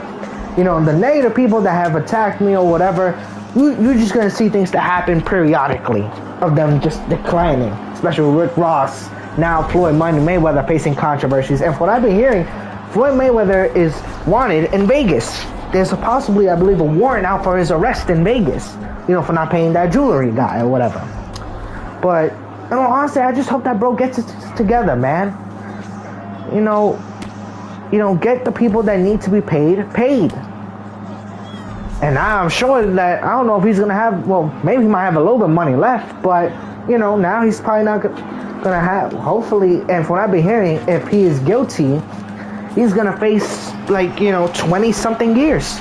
the negative people that have attacked me or whatever, you're just gonna see things that happen periodically of them just declining, especially with Rick Ross, now Floyd Mayweather facing controversies. And from what I've been hearing, Floyd Mayweather is wanted in Vegas. There's possibly, I believe, a warrant out for his arrest in Vegas, for not paying that jewelry guy or whatever. But honestly, I just hope that bro gets it together, man. Get the people that need to be paid. And I'm sure that, I don't know if he's going to have, maybe he might have a little bit of money left, but, now he's probably not going to have, hopefully, and from what I've been hearing, if he is guilty, he's going to face, 20-something years.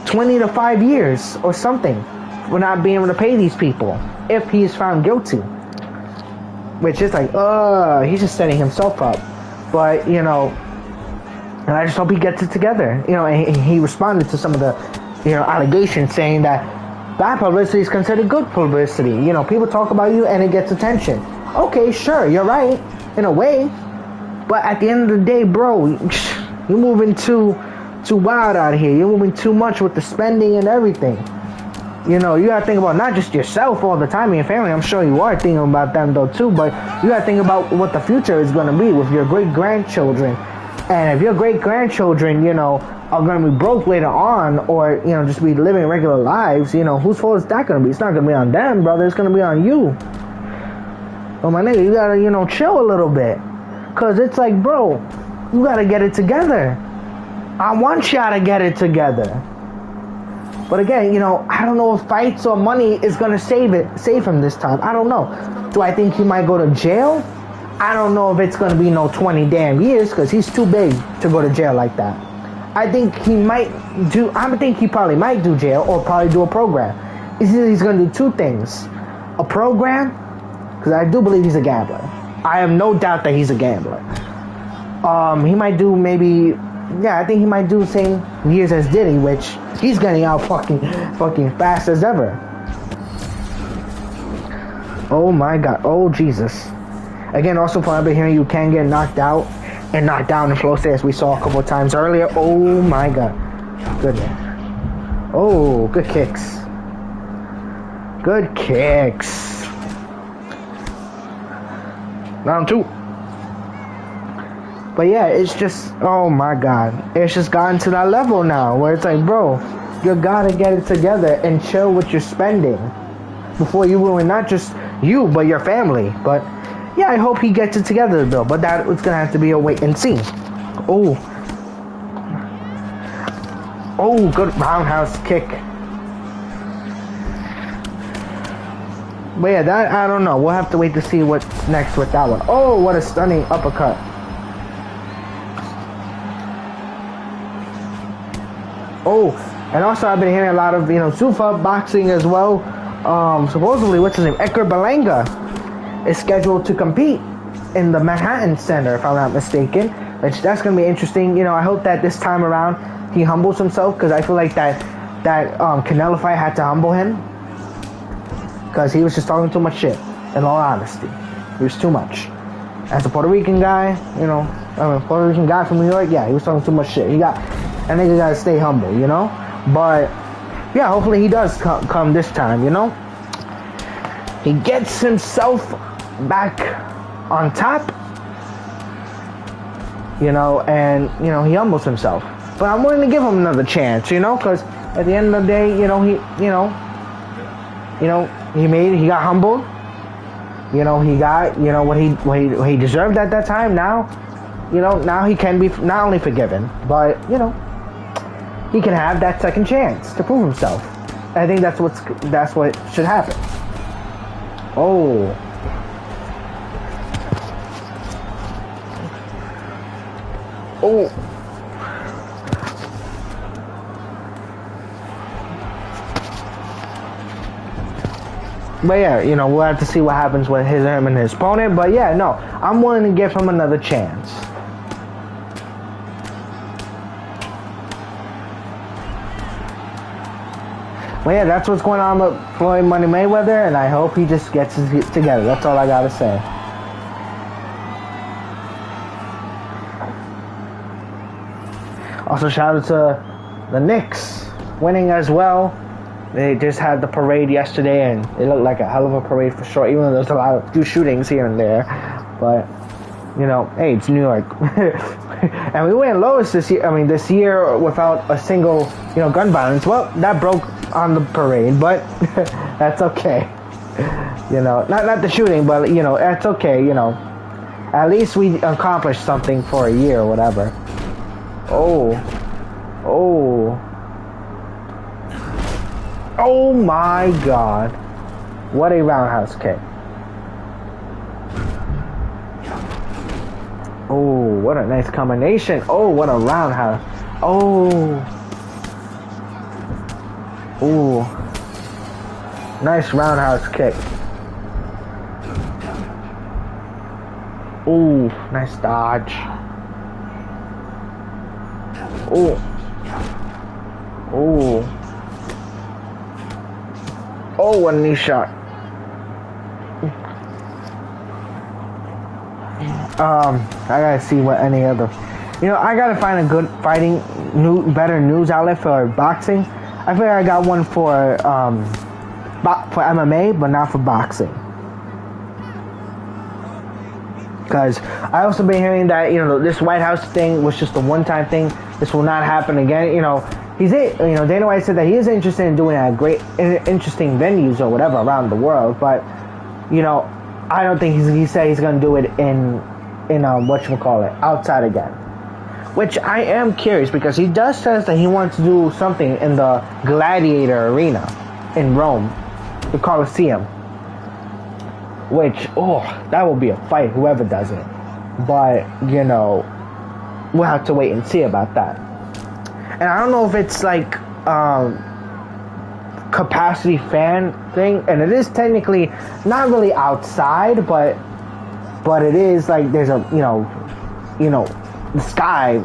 20 to 5 years or something for not being able to pay these people if he is found guilty. Which is like, he's just setting himself up. But, and I just hope he gets it together. And he responded to some of the allegations saying that bad publicity is considered good publicity. People talk about you and it gets attention. Okay, sure, you're right, in a way. But at the end of the day, bro, you're moving too wild out here. You're moving too much with the spending and everything. You gotta think about not just yourself all the time and your family. I'm sure you are thinking about them though too, but you gotta think about what the future is gonna be with your great-grandchildren. And if your great-grandchildren, are going to be broke later on, or, you know, just be living regular lives, you know, whose fault is that going to be? It's not going to be on them, brother. It's going to be on you. Oh, my nigga, you got to, you know, chill a little bit. Because it's like, bro, you got to get it together. I want y'all to get it together. But again, you know, I don't know if fights or money is going to save him this time. I don't know. Do I think he might go to jail? I don't know if it's going to be no 20 damn years, because he's too big to go to jail like that. I think he probably might do jail, or probably do a program. He's going to do two things. A program, because I do believe he's a gambler. I have no doubt that he's a gambler. He might do I think he might do the same years as Diddy, which he's getting out fucking fast as ever. Oh my God. Oh Jesus. Again, also from I've been hearing, you can get knocked out and knocked down in flow state, as we saw a couple of times earlier. Oh my God. Goodness. Oh, good kicks. Good kicks. Round 2. But yeah, it's just, oh my God. It's just gotten to that level now where it's like, bro, you gotta get it together and chill with your spending before you ruin not just you, but your family. But yeah, I hope he gets it together though. But that it's gonna have to be a wait and see. Oh. Oh, good roundhouse kick. But yeah, that, I don't know. We'll have to wait to see what's next with that one. Oh, what a stunning uppercut. Oh, and also I've been hearing a lot of, you know, Zuffa boxing as well. Supposedly, what's his name? Edgar Berlanga is scheduled to compete in the Manhattan Center, if I'm not mistaken. Which, that's going to be interesting. You know, I hope that this time around he humbles himself, because I feel like that Canelo fight had to humble him. Because he was just talking too much shit, in all honesty. He was too much. As a Puerto Rican guy, you know, Puerto Rican guy from New York, yeah, he was talking too much shit. That nigga gotta stay humble, you know? But, yeah, hopefully he does come this time, you know? He gets himself back on top, you know, and, you know, he humbles himself. But I'm willing to give him another chance, you know? Because at the end of the day, you know, he got humbled. You know, he got, you know, what he deserved at that time. Now, you know, now he can be not only forgiven, but, you know, he can have that second chance to prove himself. I think that's what should happen. Oh. Oh. But yeah, you know, we'll have to see what happens with him and his opponent. But yeah, no, I'm willing to give him another chance. Well, yeah, that's what's going on with Floyd Money Mayweather, and I hope he just gets it together. That's all I gotta say. Also, shout out to the Knicks winning as well. They just had the parade yesterday, and it looked like a hell of a parade for sure, even though there's a few shootings here and there. But, you know, hey, it's New York. And we went lowest this year without a single, you know, gun violence. Well, that broke on the parade, but that's okay. You know, not the shooting, but, you know, that's okay, you know. At least we accomplished something for a year or whatever. Oh. Oh. Oh my God. What a roundhouse kick. Oh, what a nice combination. Oh, what a roundhouse. Oh. Oh. Nice roundhouse kick. Oh, nice dodge. Oh. Oh. Oh, what a knee shot. I gotta see what any other, you know, I gotta find a good fighting, better news outlet for boxing. I feel like I got one for MMA, but not for boxing. Because I also been hearing that, this White House thing was just a one-time thing. This will not happen again. Dana White said that he is interested in doing it at interesting venues or whatever around the world. But, I don't think he said he's going to do it in whatchamacallit, outside again. Which I am curious, because he does says that he wants to do something in the Gladiator Arena in Rome, the Colosseum. Which, that will be a fight, whoever does it. But, we'll have to wait and see about that. And I don't know if it's like capacity fan thing, and it is technically not really outside, but it is like there's a the sky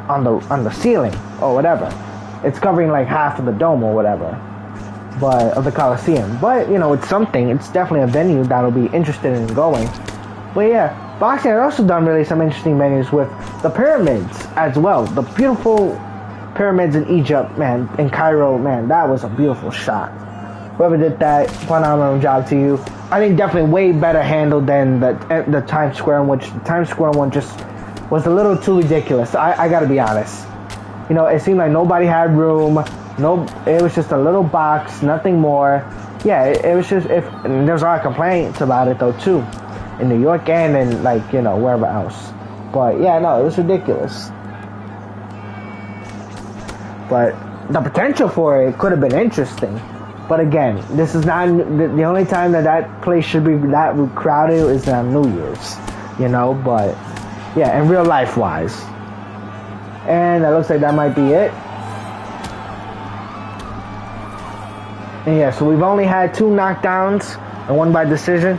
on the ceiling or whatever. It's covering like half of the dome or whatever, but of the Coliseum. But it's something. It's definitely a venue that'll be interested in going. But yeah, boxing has also done really some interesting venues with the pyramids as well. The beautiful pyramids in Egypt, man, in Cairo, man, that was a beautiful shot. Whoever did that, phenomenal job to you. I think definitely way better handled than the Times Square, in which the Times Square one just was a little too ridiculous. I gotta be honest. It seemed like nobody had room. It was just a little box, nothing more. Yeah, it was just, and there's a lot of complaints about it though too, in New York and in wherever else. But yeah, no, it was ridiculous. But the potential for it could have been interesting. But again, this is not the only time that place should be that crowded is on New Year's, But yeah, in real life wise, and that looks like that might be it. And yeah, so we've only had 2 knockdowns and 1 by decision.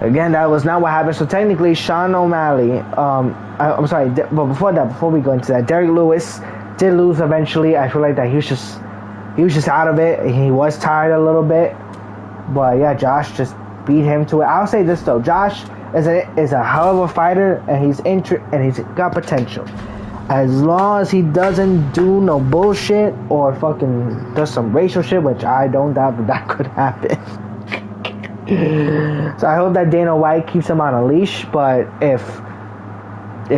Again, that was not what happened. So technically, Sean O'Malley, I'm sorry, but before we go into that, Derek Lewis did lose eventually. I feel like that he was just out of it. He was tired a little bit, but yeah, Josh just beat him to it. I'll say this though, Josh is a hell of a fighter, and he's got potential. As long as he doesn't do no bullshit or fucking does some racial shit, which I don't doubt that could happen. So I hope that Dana White keeps him on a leash, but if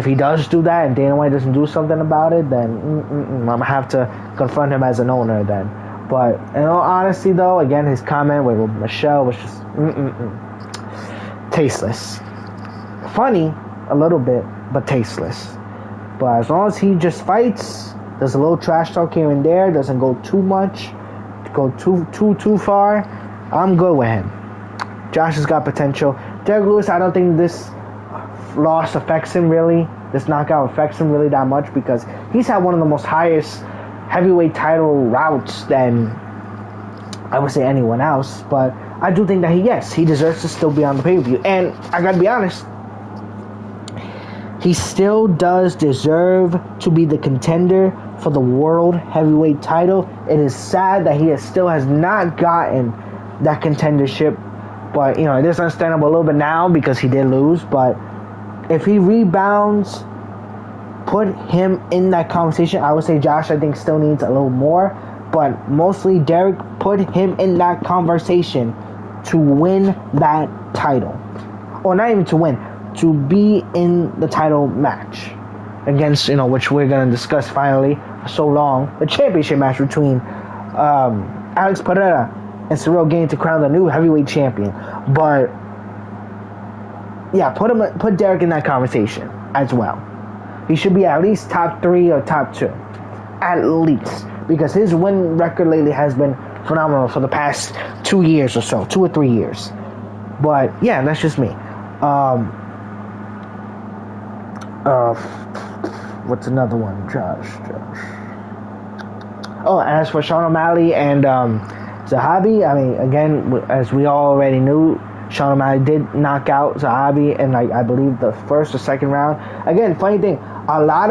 he does do that and Dana White doesn't do something about it, then I'm going to have to confront him as an owner then. But in all honesty, though, again, his comment with Michelle was just tasteless. Funny, a little bit, but tasteless. But as long as he just fights, does a little trash talk here and there, doesn't go too much, go too far, I'm good with him. Josh has got potential. Derek Lewis, I don't think this loss affects him really. This knockout affects him really that much, because he's had one of the most highest heavyweight title routes than I would say anyone else. But I do think that he deserves to still be on the pay-per-view. And I gotta be honest, he still does deserve to be the contender for the world heavyweight title. It is sad that he still has not gotten that contendership. But, it is understandable a little bit now because he did lose. But if he rebounds, put him in that conversation. I would say Josh, I think, still needs a little more. But mostly Derek, put him in that conversation to win that title. Or not even to win, to be in the title match against, which we're going to discuss finally for so long, the championship match between Alex Pereira and Ciryl Gane to crown the new heavyweight champion. But yeah, put Derek in that conversation as well. He should be at least top 3 or top 2, at least, because his win record lately has been phenomenal for the past 2 years or so, 2 or 3 years. But yeah, that's just me. What's another one? Josh. Oh, as for Sean O'Malley and Zahabi, I mean, again, as we all already knew, Sean O'Malley did knock out Zahabi in, I believe, the first or second round. Again, funny thing, a lot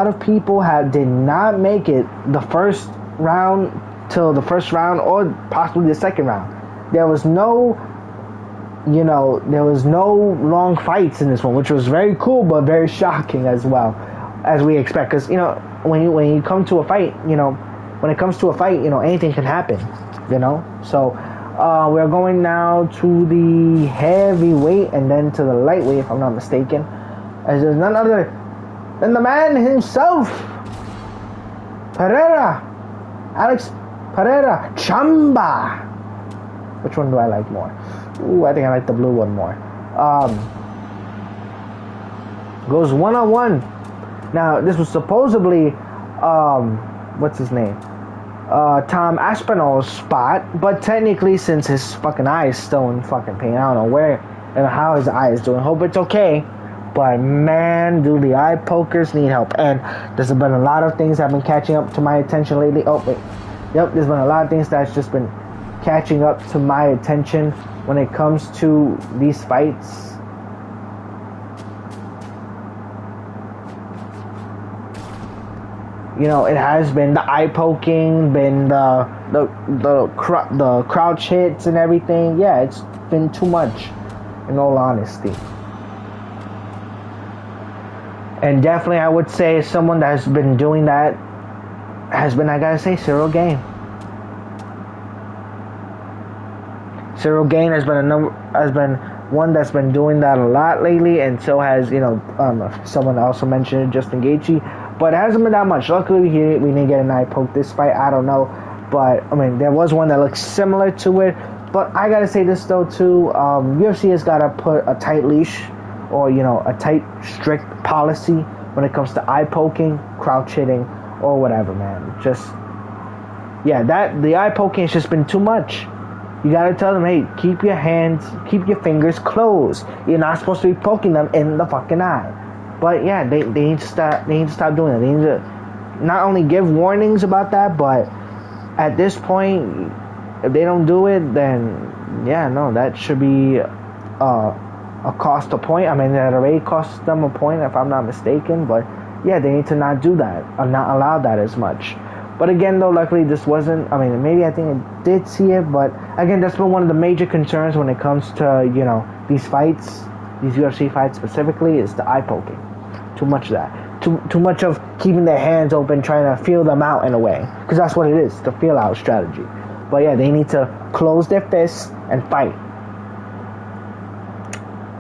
of people did not make it the first round till the first round or possibly the second round. There was no long fights in this one, which was very cool but very shocking as well, as we expect. Because when it comes to a fight, anything can happen. So We're going now to the heavyweight and then to the lightweight, if I'm not mistaken. As there's none other than the man himself, Pereira, Alex Pereira, Chamba. Which one do I like more? Ooh, I think I like the blue one more. Goes one-on-one. Now, this was supposedly, what's his name? Tom Aspinall's spot, but technically, since his fucking eye is still in fucking pain, I don't know where and how his eye is doing. Hope it's okay. But man, do the eye pokers need help. And there's been a lot of things that have been catching up to my attention lately. Oh, wait. Yep, there's been a lot of things that's just been catching up to my attention when it comes to these fights. You know, it has been the eye poking, been the crouch hits and everything. Yeah, it's been too much, in all honesty. And definitely, I would say someone that has been doing that has been, I gotta say, Cyril Gane. Cyril Gane has been one that's been doing that a lot lately, and so has, you know, someone also mentioned Justin Gaethje, but it hasn't been that much. Luckily, we didn't get an eye poke this fight. I don't know, but I mean, there was one that looked similar to it. But I gotta say this though too, UFC has gotta put a tight leash, or you know, a tight, strict policy when it comes to eye poking, crouch hitting, or whatever, man. Just yeah, the eye poking has just been too much. You gotta tell them, hey, keep your fingers closed. You're not supposed to be poking them in the fucking eye. But yeah, they need to stop doing it. They need to not only give warnings about that, but at this point, if they don't do it, then yeah, no, that should be a cost a point. I mean, that already cost them a point, if I'm not mistaken. But yeah, they need to not do that, or not allow that as much. But again, though, luckily this wasn't, I mean, maybe I think I did see it, but again, that's been one of the major concerns when it comes to, you know, these fights, these UFC fights specifically, is the eye poking. Too much of that. Too much of keeping their hands open, trying to feel them out in a way. Because that's what it is, the feel out strategy. But yeah, they need to close their fists and fight.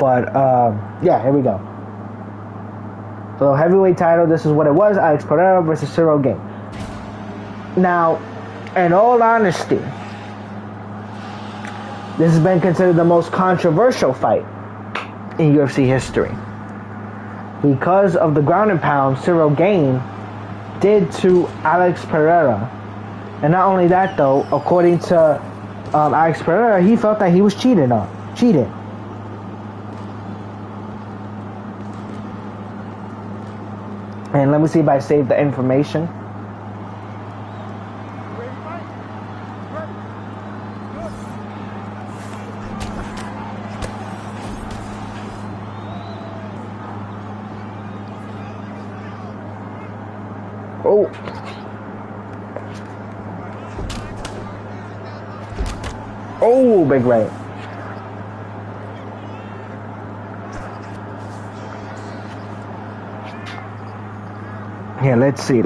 But, yeah, here we go. So, heavyweight title, this is what it was. Alex Pereira versus Cyril Gane. Now, in all honesty, this has been considered the most controversial fight in UFC history because of the ground and pound Cyril Gane did to Alex Pereira. And not only that, though, according to Alex Pereira, he felt that he was cheated. And let me see if I saved the information. Oh, big right. Here, let's see.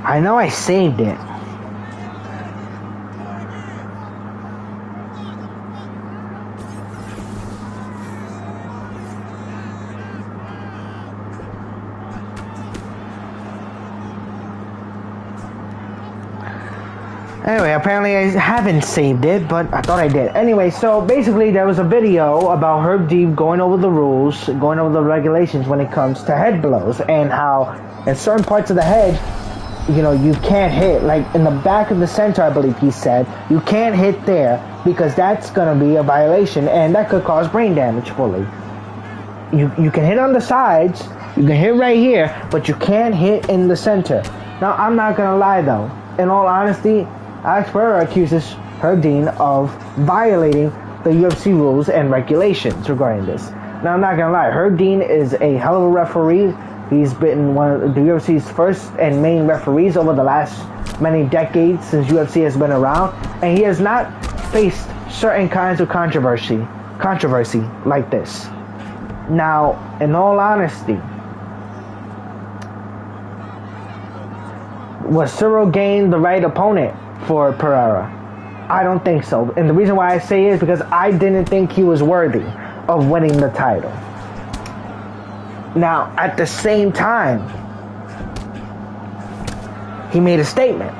I know I saved it. Anyway, apparently I haven't saved it, but I thought I did. Anyway, so basically there was a video about Herb Deeb going over the rules, going over the regulations when it comes to head blows, and how in certain parts of the head, you know, you can't hit, like in the back of the center, I believe he said, you can't hit there because that's going to be a violation, and that could cause brain damage fully. You can hit on the sides, you can hit right here, but you can't hit in the center. Now, I'm not going to lie though, in all honesty, Alex Pereira accuses Herb Dean of violating the UFC rules and regulations regarding this. Now, I'm not going to lie, Herb Dean is a hell of a referee. He's been one of the UFC's first and main referees over the last many decades since UFC has been around, and he has not faced certain kinds of controversy like this. Now, in all honesty, Was Cyril Gane the right opponent for Pereira? I don't think so. And the reason why I say is because I didn't think he was worthy of winning the title. Now, at the same time, he made a statement.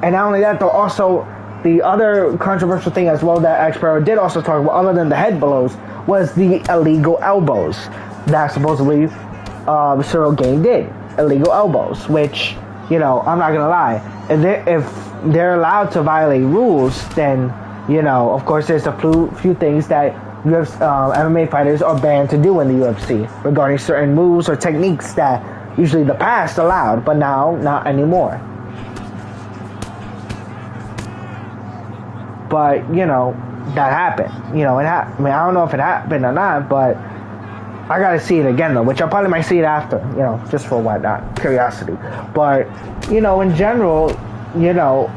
And not only that, though, also the other controversial thing as well that Alex Pereira did also talk about, other than the head blows, was the illegal elbows that supposedly Cyril Gane did. Illegal elbows, which, you know, I'm not gonna lie, if they're allowed to violate rules, then, you know, of course there's a few things that MMA fighters are banned to do in the UFC regarding certain moves or techniques that usually the past allowed, but now not anymore. But, you know, that happened. You know, I mean, I don't know if it happened or not, but I gotta see it again though, which I probably might see it after, you know, just for what not, curiosity. But, you know, in general, you know,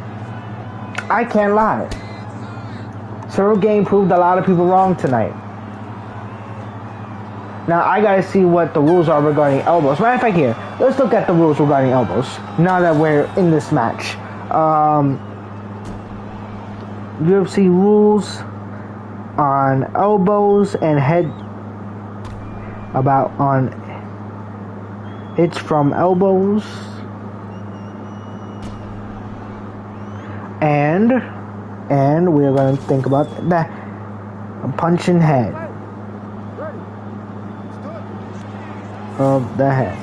I can't lie. Cyril Gane proved a lot of people wrong tonight. Now, I gotta see what the rules are regarding elbows. Matter of fact, here, let's look at the rules regarding elbows, now that we're in this match. UFC rules on elbows and head, about on hits from elbows and we're going to think about that punch in head of the head.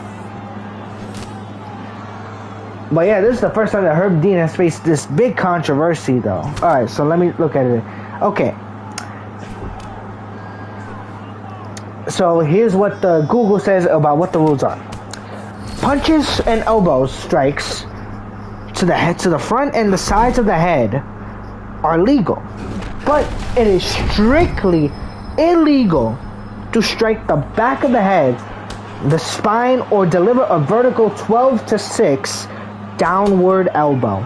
But yeah, this is the first time that Herb Dean has faced this big controversy though. Alright, so let me look at it. Okay, so here's what the Google says about what the rules are. Punches and elbow strikes to the head, to the front and the sides of the head are legal, but it is strictly illegal to strike the back of the head, the spine, or deliver a vertical 12-6 downward elbow.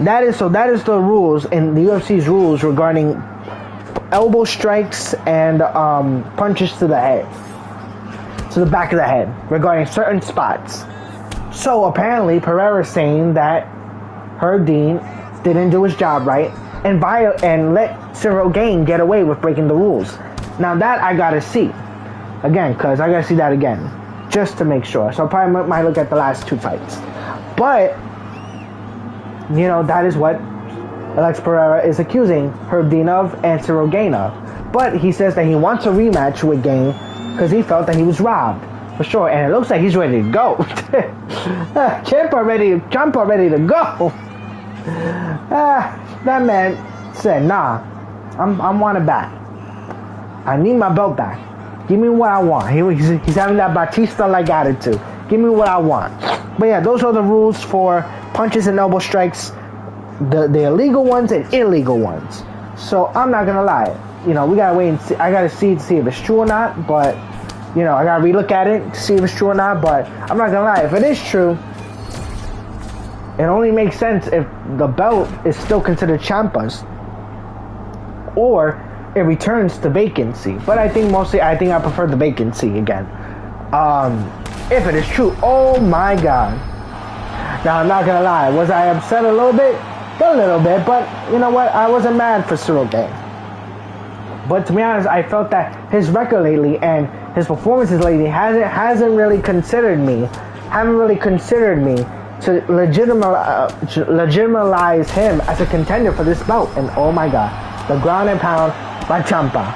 That is the rules in the UFC's rules regarding elbow strikes and punches to the head, to the back of the head, regarding certain spots. So apparently Pereira is saying that Herb Dean didn't do his job right and let Cyril Gane get away with breaking the rules. Now that I gotta see again, because I gotta see that again just to make sure. So I probably might look at the last two fights, but you know, that is what Alex Pereira is accusing Herb Dean of and Cyril Gane of. But he says that he wants a rematch with Gane because he felt that he was robbed, for sure. And it looks like he's ready to go. Ciampa ready to go. That man said, nah, I'm want it back. I need my belt back. Give me what I want. He's having that Batista-like attitude. Give me what I want. But yeah, those are the rules for punches and elbow strikes, the illegal ones and illegal ones. So I'm not gonna lie, you know, we gotta wait and see. I gotta see to see if it's true or not. But you know, I gotta relook at it to see if it's true or not. But I'm not gonna lie, if it is true, it only makes sense if the belt is still considered Ciampa's, or it returns to vacancy. But I think I prefer the vacancy again. If it is true, oh my god. Now, I'm not gonna lie, was I upset a little bit? A little bit, but you know what? I wasn't mad for Cyril Gane. But to be honest, I felt that his record lately and his performances lately haven't really considered me to legitimize him as a contender for this belt. And oh my god, the ground and pound by Ciampa.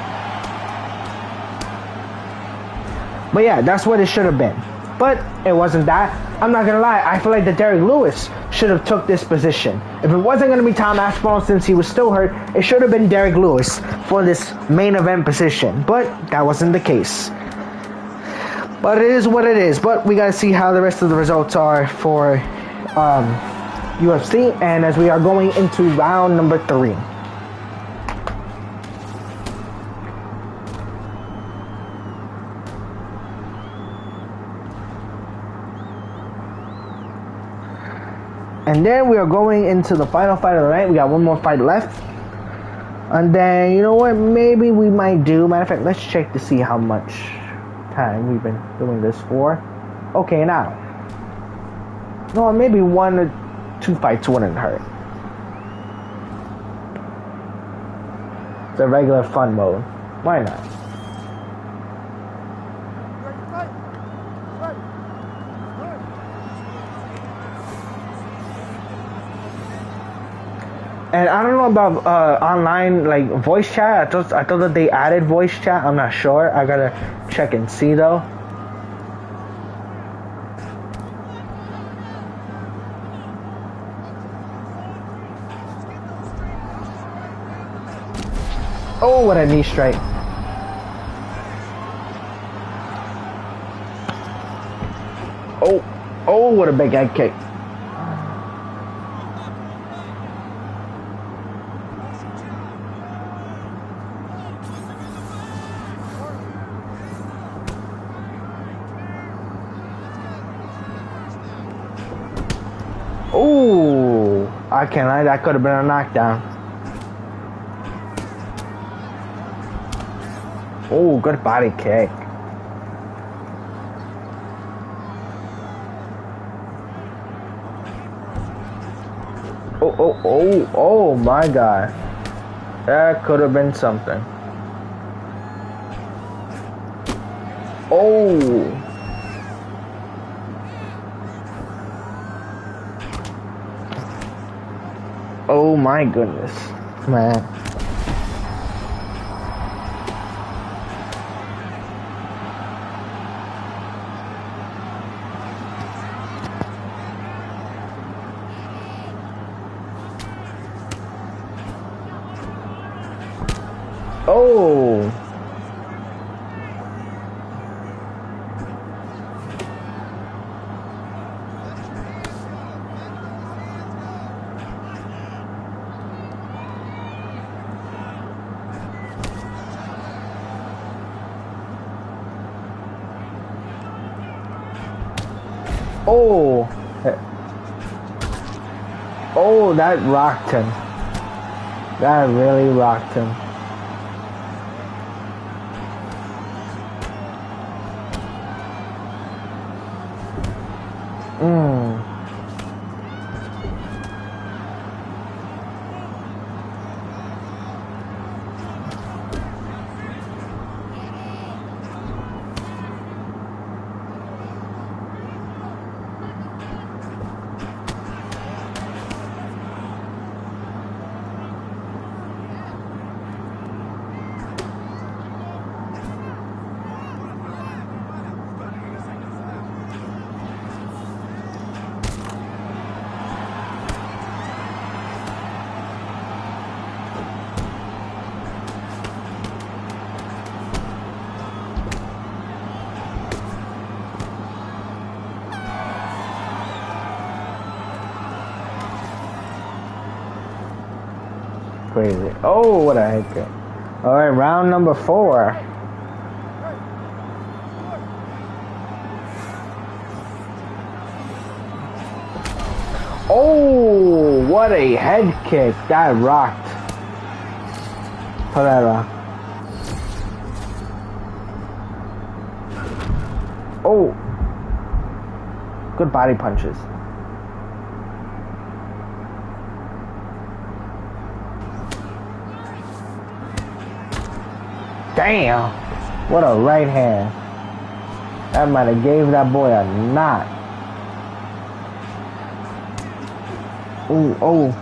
But yeah, that's what it should have been. But it wasn't that. I'm not gonna lie, I feel like that Derek Lewis should have took this position. If it wasn't gonna be Tom Aspinall since he was still hurt, it should have been Derek Lewis for this main event position. But that wasn't the case. But it is what it is. But we gotta see how the rest of the results are for UFC, and as we are going into round number 3. And then we are going into the final fight of the night. We got one more fight left. And then, you know what, maybe we might do, matter of fact, let's check to see how much time we've been doing this for. Okay, now. No, maybe 1 or 2 fights wouldn't hurt. It's a regular fun mode. Why not? And I don't know about online like voice chat. I thought that they added voice chat. I'm not sure. I gotta check and see though. Oh, what a knee strike! Oh, what a big head kick! Ooh, I can't lie, that could have been a knockdown. Oh, good body kick. Oh my God. That could have been something. Oh. Oh my goodness, man. Oh. Oh. Oh, that rocked him. That really rocked him. Crazy. Oh, what a head kick. All right, round number 4. Oh, what a head kick. That rocked. Pereira. Oh. Good body punches. Damn. What a right hand. That might have gave that boy a knot. Oh.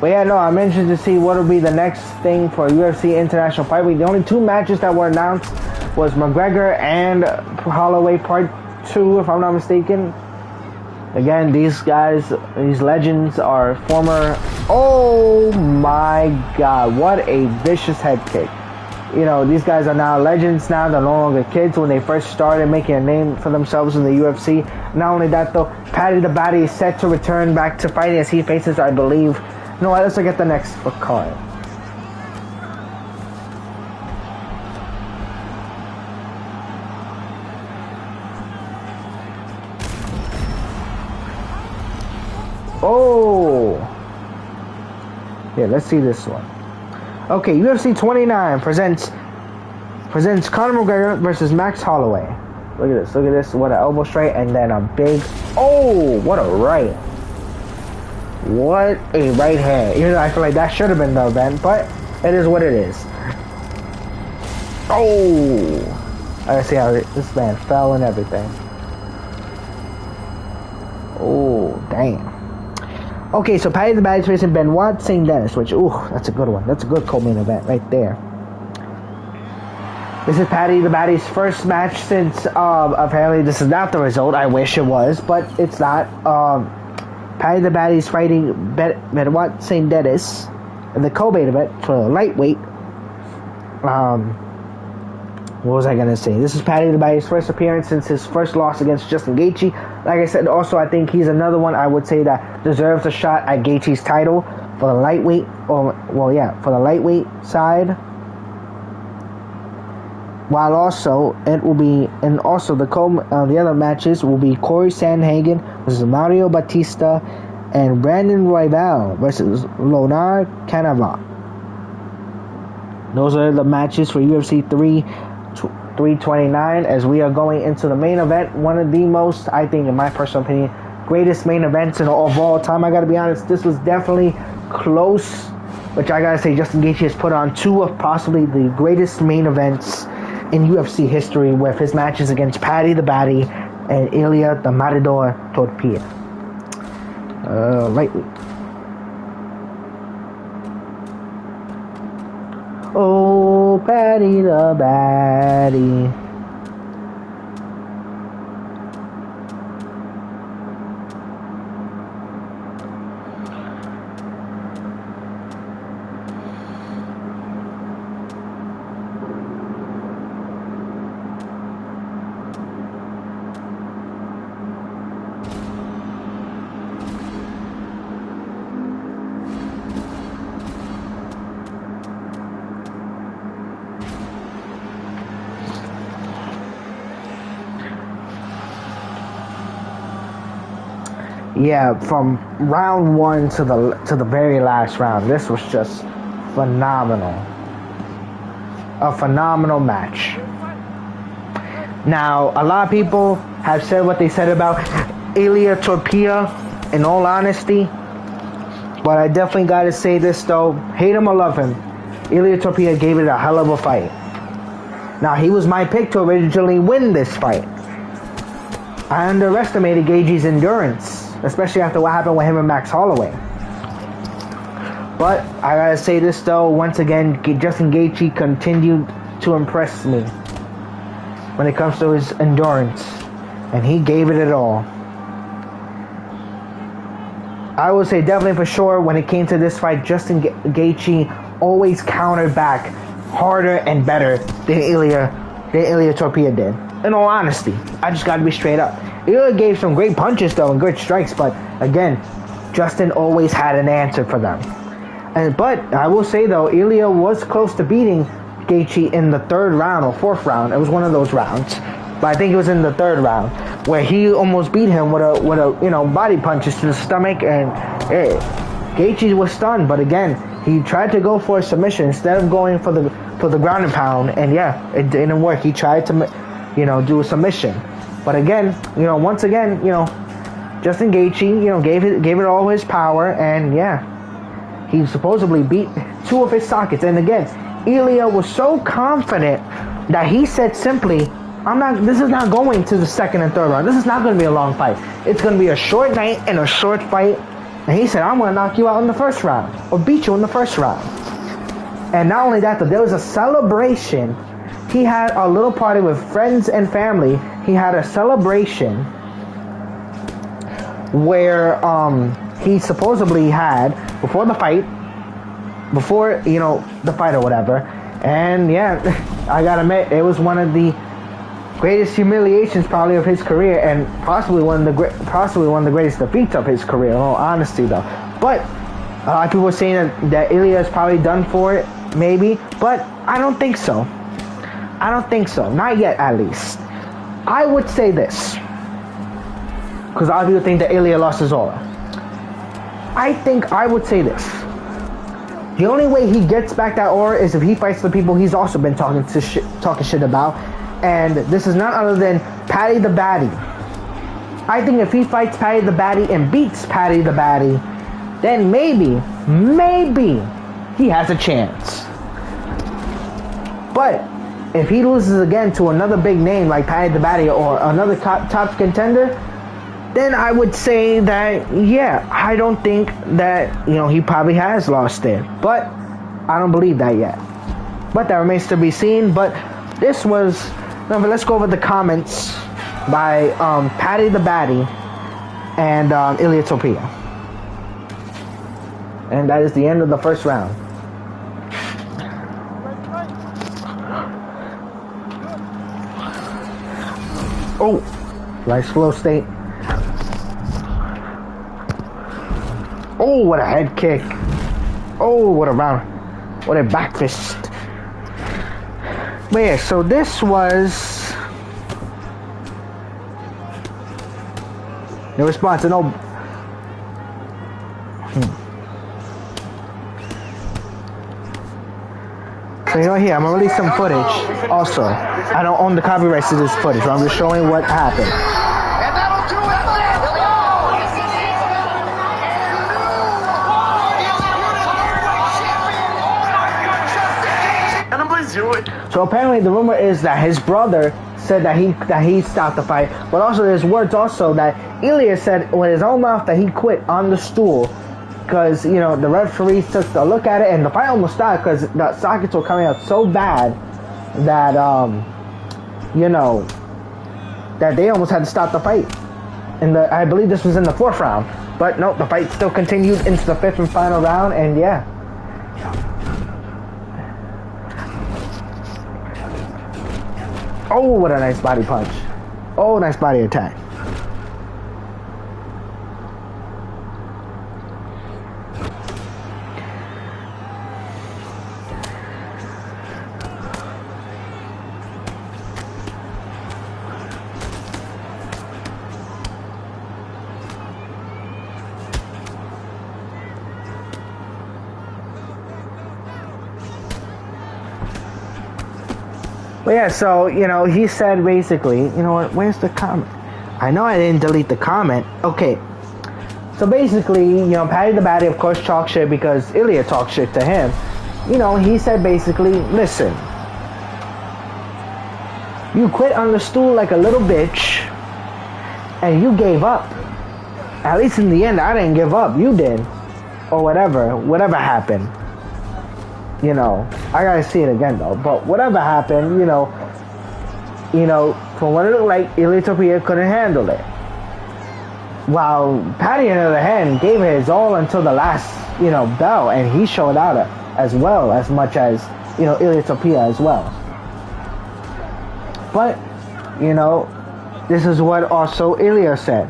But yeah, no, I'm interested to see what will be the next thing for UFC International Fight Week. The only 2 matches that were announced was McGregor and Holloway Part 2, if I'm not mistaken. Again, these guys, these legends are former... Oh my God, what a vicious head kick. You know, these guys are now legends now. They're no longer kids when they first started making a name for themselves in the UFC. Not only that, though, Paddy the Baddy is set to return back to fighting as he faces, I believe... No, let's look at the next card. Oh. Yeah, let's see this one. Okay, UFC 29 presents Conor McGregor versus Max Holloway. Look at this. Look at this. What an elbow straight and then a big. Oh, what a right. What a right hand. Even though I feel like that should have been the event, but it is what it is. Oh. I see how this man fell and everything. Oh, damn. Okay, so Paddy the Baddy's facing Benoit St. Denis, which, ooh, that's a good one. That's a good co-main event right there. This is Paddy the Baddy's first match since, apparently this is not the result. I wish it was, but it's not. Paddy the Baddy's fighting Benoit St. Denis in the co-main event for lightweight. What was I gonna say? This is Paddy the Baddy's first appearance since his first loss against Justin Gaethje. Like I said, also I think he's another one I would say that deserves a shot at Gaethje's title for the lightweight, or well, yeah, for the lightweight side. While also it will be, and also the other matches will be Corey Sandhagen versus Mario Batista, and Brandon Royval versus Leonard Cannava. Those are the matches for UFC 329 as we are going into the main event. One of the most, I think, in my personal opinion, greatest main events of all time. I gotta be honest, this was definitely close, which I gotta say Justin Gaethje has put on two of possibly the greatest main events in UFC history with his matches against Paddy the Baddy and Ilia the Matador Topuria. Lightweight. Oh, Paddy the Baddy. Yeah, from round one to the very last round, this was just phenomenal. A phenomenal match. Now, a lot of people have said what they said about Ilia Topuria, in all honesty, but I definitely gotta say this though, hate him or love him, Ilia Topuria gave it a hell of a fight. Now, he was my pick to originally win this fight. I underestimated Gaethje's endurance, especially after what happened with him and Max Holloway. But I gotta say this though, once again, Justin Gaethje continued to impress me when it comes to his endurance, and he gave it all. I would say definitely for sure when it came to this fight, Justin Gaethje always countered back harder and better than Ilia Topuria did. In all honesty, I just gotta be straight up. Ilia gave some great punches though and good strikes, but again, Justin always had an answer for them. But I will say though, Ilia was close to beating Gaethje in the third round or fourth round. It was one of those rounds, but I think it was in the third round where he almost beat him with a body punches to the stomach, and Gaethje was stunned. But again, he tried to go for a submission instead of going for the ground and pound, and yeah, it didn't work. He tried to do a submission. But again, once again, Justin Gaethje, gave it all his power, and yeah, he supposedly beat two of his sockets. And again, Ilia was so confident that he said simply, this is not going to the second and third round. This is not going to be a long fight. It's going to be a short night and a short fight. And he said, I'm going to knock you out in the first round, or beat you in the first round. And not only that, but there was a celebration. He had a little party with friends and family. He had a celebration where he supposedly had before the fight or whatever. And yeah, I gotta admit, it was one of the greatest humiliations probably of his career, and possibly one of the greatest defeats of his career, in all honesty though. But a lot of people were saying that Ilia is probably done for it, maybe, but I don't think so. Not yet, at least. I would say this, because a lot of people think that Ilia lost his aura. I think I would say this. The only way he gets back that aura is if he fights the people he's also been talking shit about, and this is none other than Paddy the Baddy. I think if he fights Paddy the Baddy and beats Paddy the Baddy, then maybe he has a chance. But if he loses again to another big name like Paddy the Baddy or another top contender, then I would say that, yeah, I don't think that, he probably has lost there. But I don't believe that yet. But that remains to be seen. But this was, let's go over the comments by Paddy the Baddy and Iliotopia. And that is the end of the first round. Oh, nice flow state. Oh, what a head kick. Oh, what a back fist. But yeah, so this was the response. No. So here, I'm gonna release some footage. Also, I don't own the copyrights to this footage, but I'm just showing what happened. And that'll do it. So apparently the rumor is that his brother said that he stopped the fight, but also there's words also that Ilya said with his own mouth that he quit on the stool because the referees took a look at it and the fight almost stopped because the sockets were coming out so bad that that they almost had to stop the fight. And I believe this was in the 4th round, but no, the fight still continued into the 5th and final round, and yeah. Oh, what a nice body punch. Oh, nice body attack. But yeah, so, he said basically, where's the comment? I know I didn't delete the comment. Okay. So basically, Paddy the Baddy, of course, talked shit because Ilya talked shit to him. He said basically, listen, you quit on the stool like a little bitch, and you gave up. At least in the end, I didn't give up. You did. Or whatever happened. I gotta see it again though. But whatever happened, from what it looked like, Iliotopia couldn't handle it. While Paddy, on the other hand, gave his all until the last, bell, and he showed out as well, as much as, Iliotopia as well. But, this is what also Ilya said.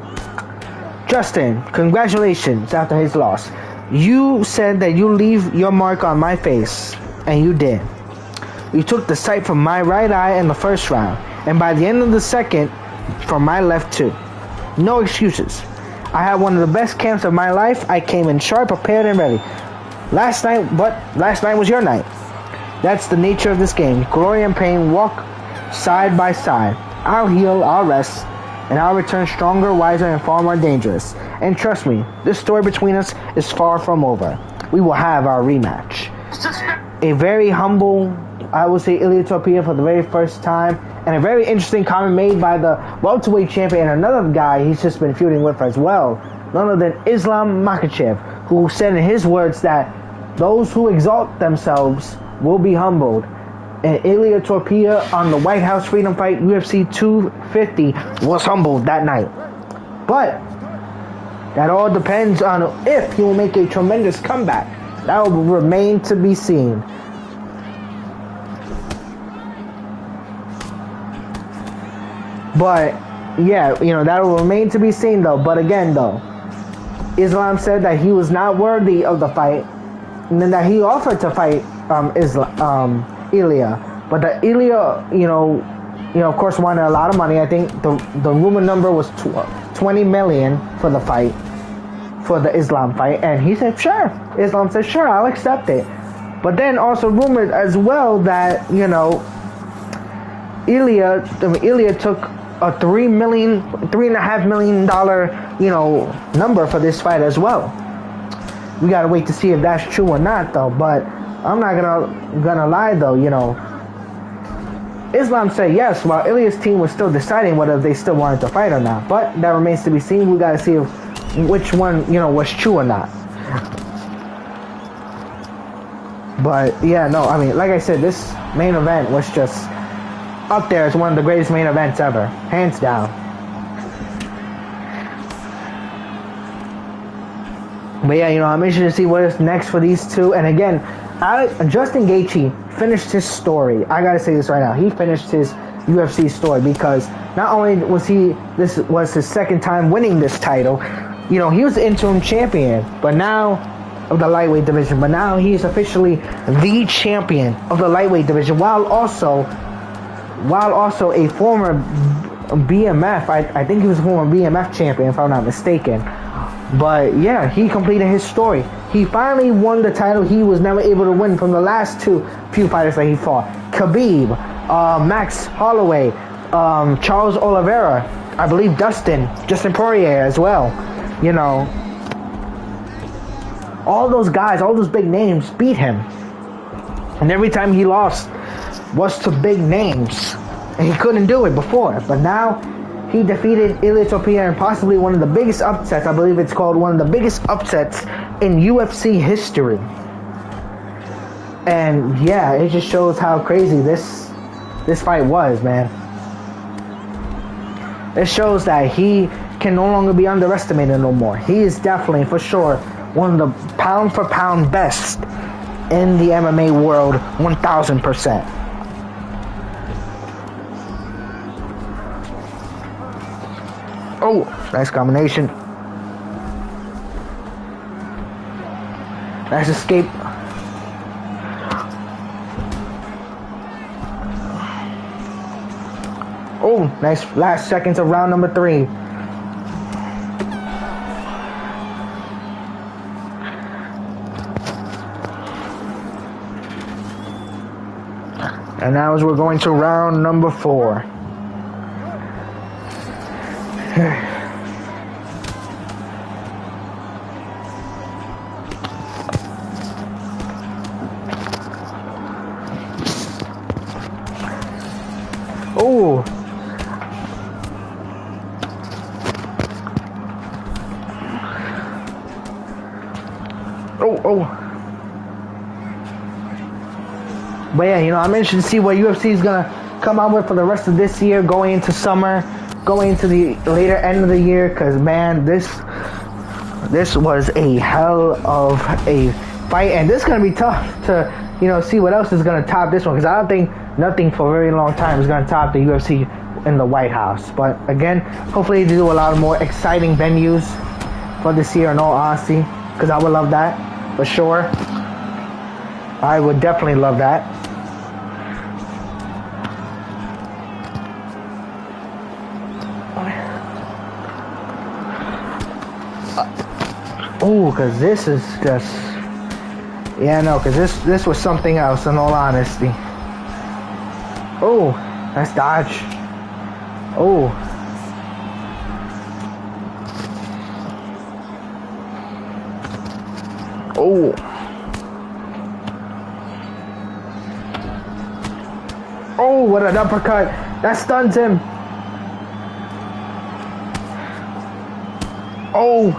Justin, congratulations after his loss. You said that you leave your mark on my face, and you did. You took the sight from my right eye in the 1st round, and by the end of the 2nd, from my left too. No excuses. I had one of the best camps of my life. I came in sharp, prepared, and ready. Last night was your night. That's the nature of this game. Glory and pain walk side by side. I'll heal, I'll rest, and I'll return stronger, wiser, and far more dangerous. And trust me, this story between us is far from over. We will have our rematch. A very humble, I will say, Iliotopia for the very first time, and a very interesting comment made by the welterweight champion and another guy he's just been feuding with as well, none other than Islam Makhachev, who said in his words that those who exalt themselves will be humbled. And Iliotopia on the White House Freedom Fight UFC 250 was humbled that night. But that all depends on if he will make a tremendous comeback. That will remain to be seen. But yeah, that will remain to be seen though. But again though, Islam said that he was not worthy of the fight, and then that he offered to fight Ilya, but that Ilya, of course, wanted a lot of money. I think the rumor number was 20 million for the fight, for the Islam fight, and he said, sure. Islam said, sure, I'll accept it. But then also rumored as well that, you know, Ilya took a $3.5 million, you know, number for this fight as well. We gotta wait to see if that's true or not, though. But I'm not gonna lie, though. You know, Islam said yes, while Ilya's team was still deciding whether they still wanted to fight or not. But that remains to be seen. We gotta see which one, you know, was true or not. But yeah, no, I mean, like I said, this main event was just up there as one of the greatest main events ever, hands down. But yeah, you know, I'm interested to see what is next for these two. And again, Justin Gaethje finished his story. I gotta say this right now. He finished his UFC story because not only was this was his second time winning this title, you know, he was the interim champion, but now of the lightweight division. But now he is officially the champion of the lightweight division, while also a former BMF. I think he was a former BMF champion, if I'm not mistaken. But yeah, he completed his story. He finally won the title he was never able to win from the last few fighters that he fought. Khabib, Max Holloway, Charles Oliveira, I believe Justin Poirier as well. You know, all those guys, all those big names beat him. And every time he lost was to big names. And he couldn't do it before. But now he defeated Ilia Topuria in possibly one of the biggest upsets. I believe it's called one of the biggest upsets in UFC history. And yeah, it just shows how crazy this fight was, man. It shows that he can no longer be underestimated no more. He is definitely, for sure, one of the pound for pound best in the MMA world, 1000%. Oh, nice combination. Nice escape. Oh, nice last seconds of round number 3. And now as we're going to round number 4. Oh. Oh. But yeah, you know, I'm interested to see what UFC is gonna come out with for the rest of this year, going into summer, going into the later end of the year. Because man, this was a hell of a fight, and this is gonna be tough to, you know, see what else is gonna top this one. Because I don't think nothing for a very long time is gonna top the UFC in the White House. But again, hopefully they do a lot of more exciting venues for this year, in all honesty, because I would love that for sure. I would definitely love that. Oh, because this is just... Yeah, no, because this was something else, in all honesty. Oh, nice dodge. Oh. Oh. Oh, what an uppercut. That stuns him. Oh.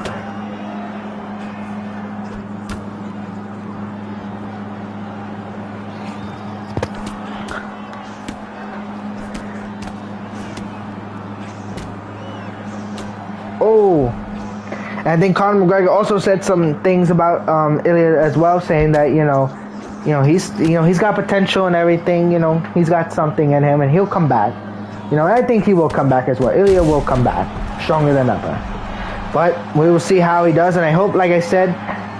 Oh. And I think Conor McGregor also said some things about Ilya as well, saying that, you know, he's got potential and everything, you know, he's got something in him and he'll come back. You know, and I think he will come back as well. Ilya will come back stronger than ever. But we will see how he does, and I hope, like I said,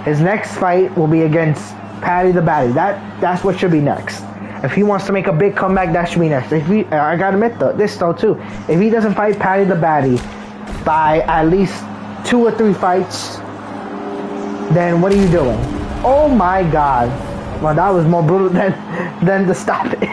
his next fight will be against Paddy the Baddy. That's what should be next. If he wants to make a big comeback, that should be next. I gotta admit this though too. If he doesn't fight Paddy the Baddy by at least 2 or 3 fights, then what are you doing? Oh my god. Well, that was more brutal than the stoppage.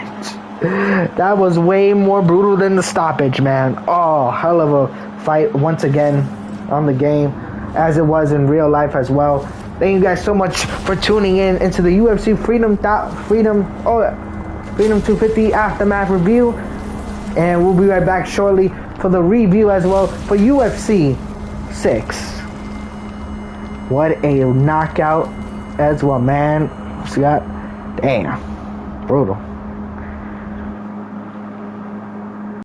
That was way more brutal than the stoppage, man. Oh, hell of a fight once again on the game, as it was in real life as well. Thank you guys so much for tuning in into the UFC Freedom 250 Aftermath review. And we'll be right back shortly for the review as well for UFC 6. What a knockout as well, man. Damn. Brutal.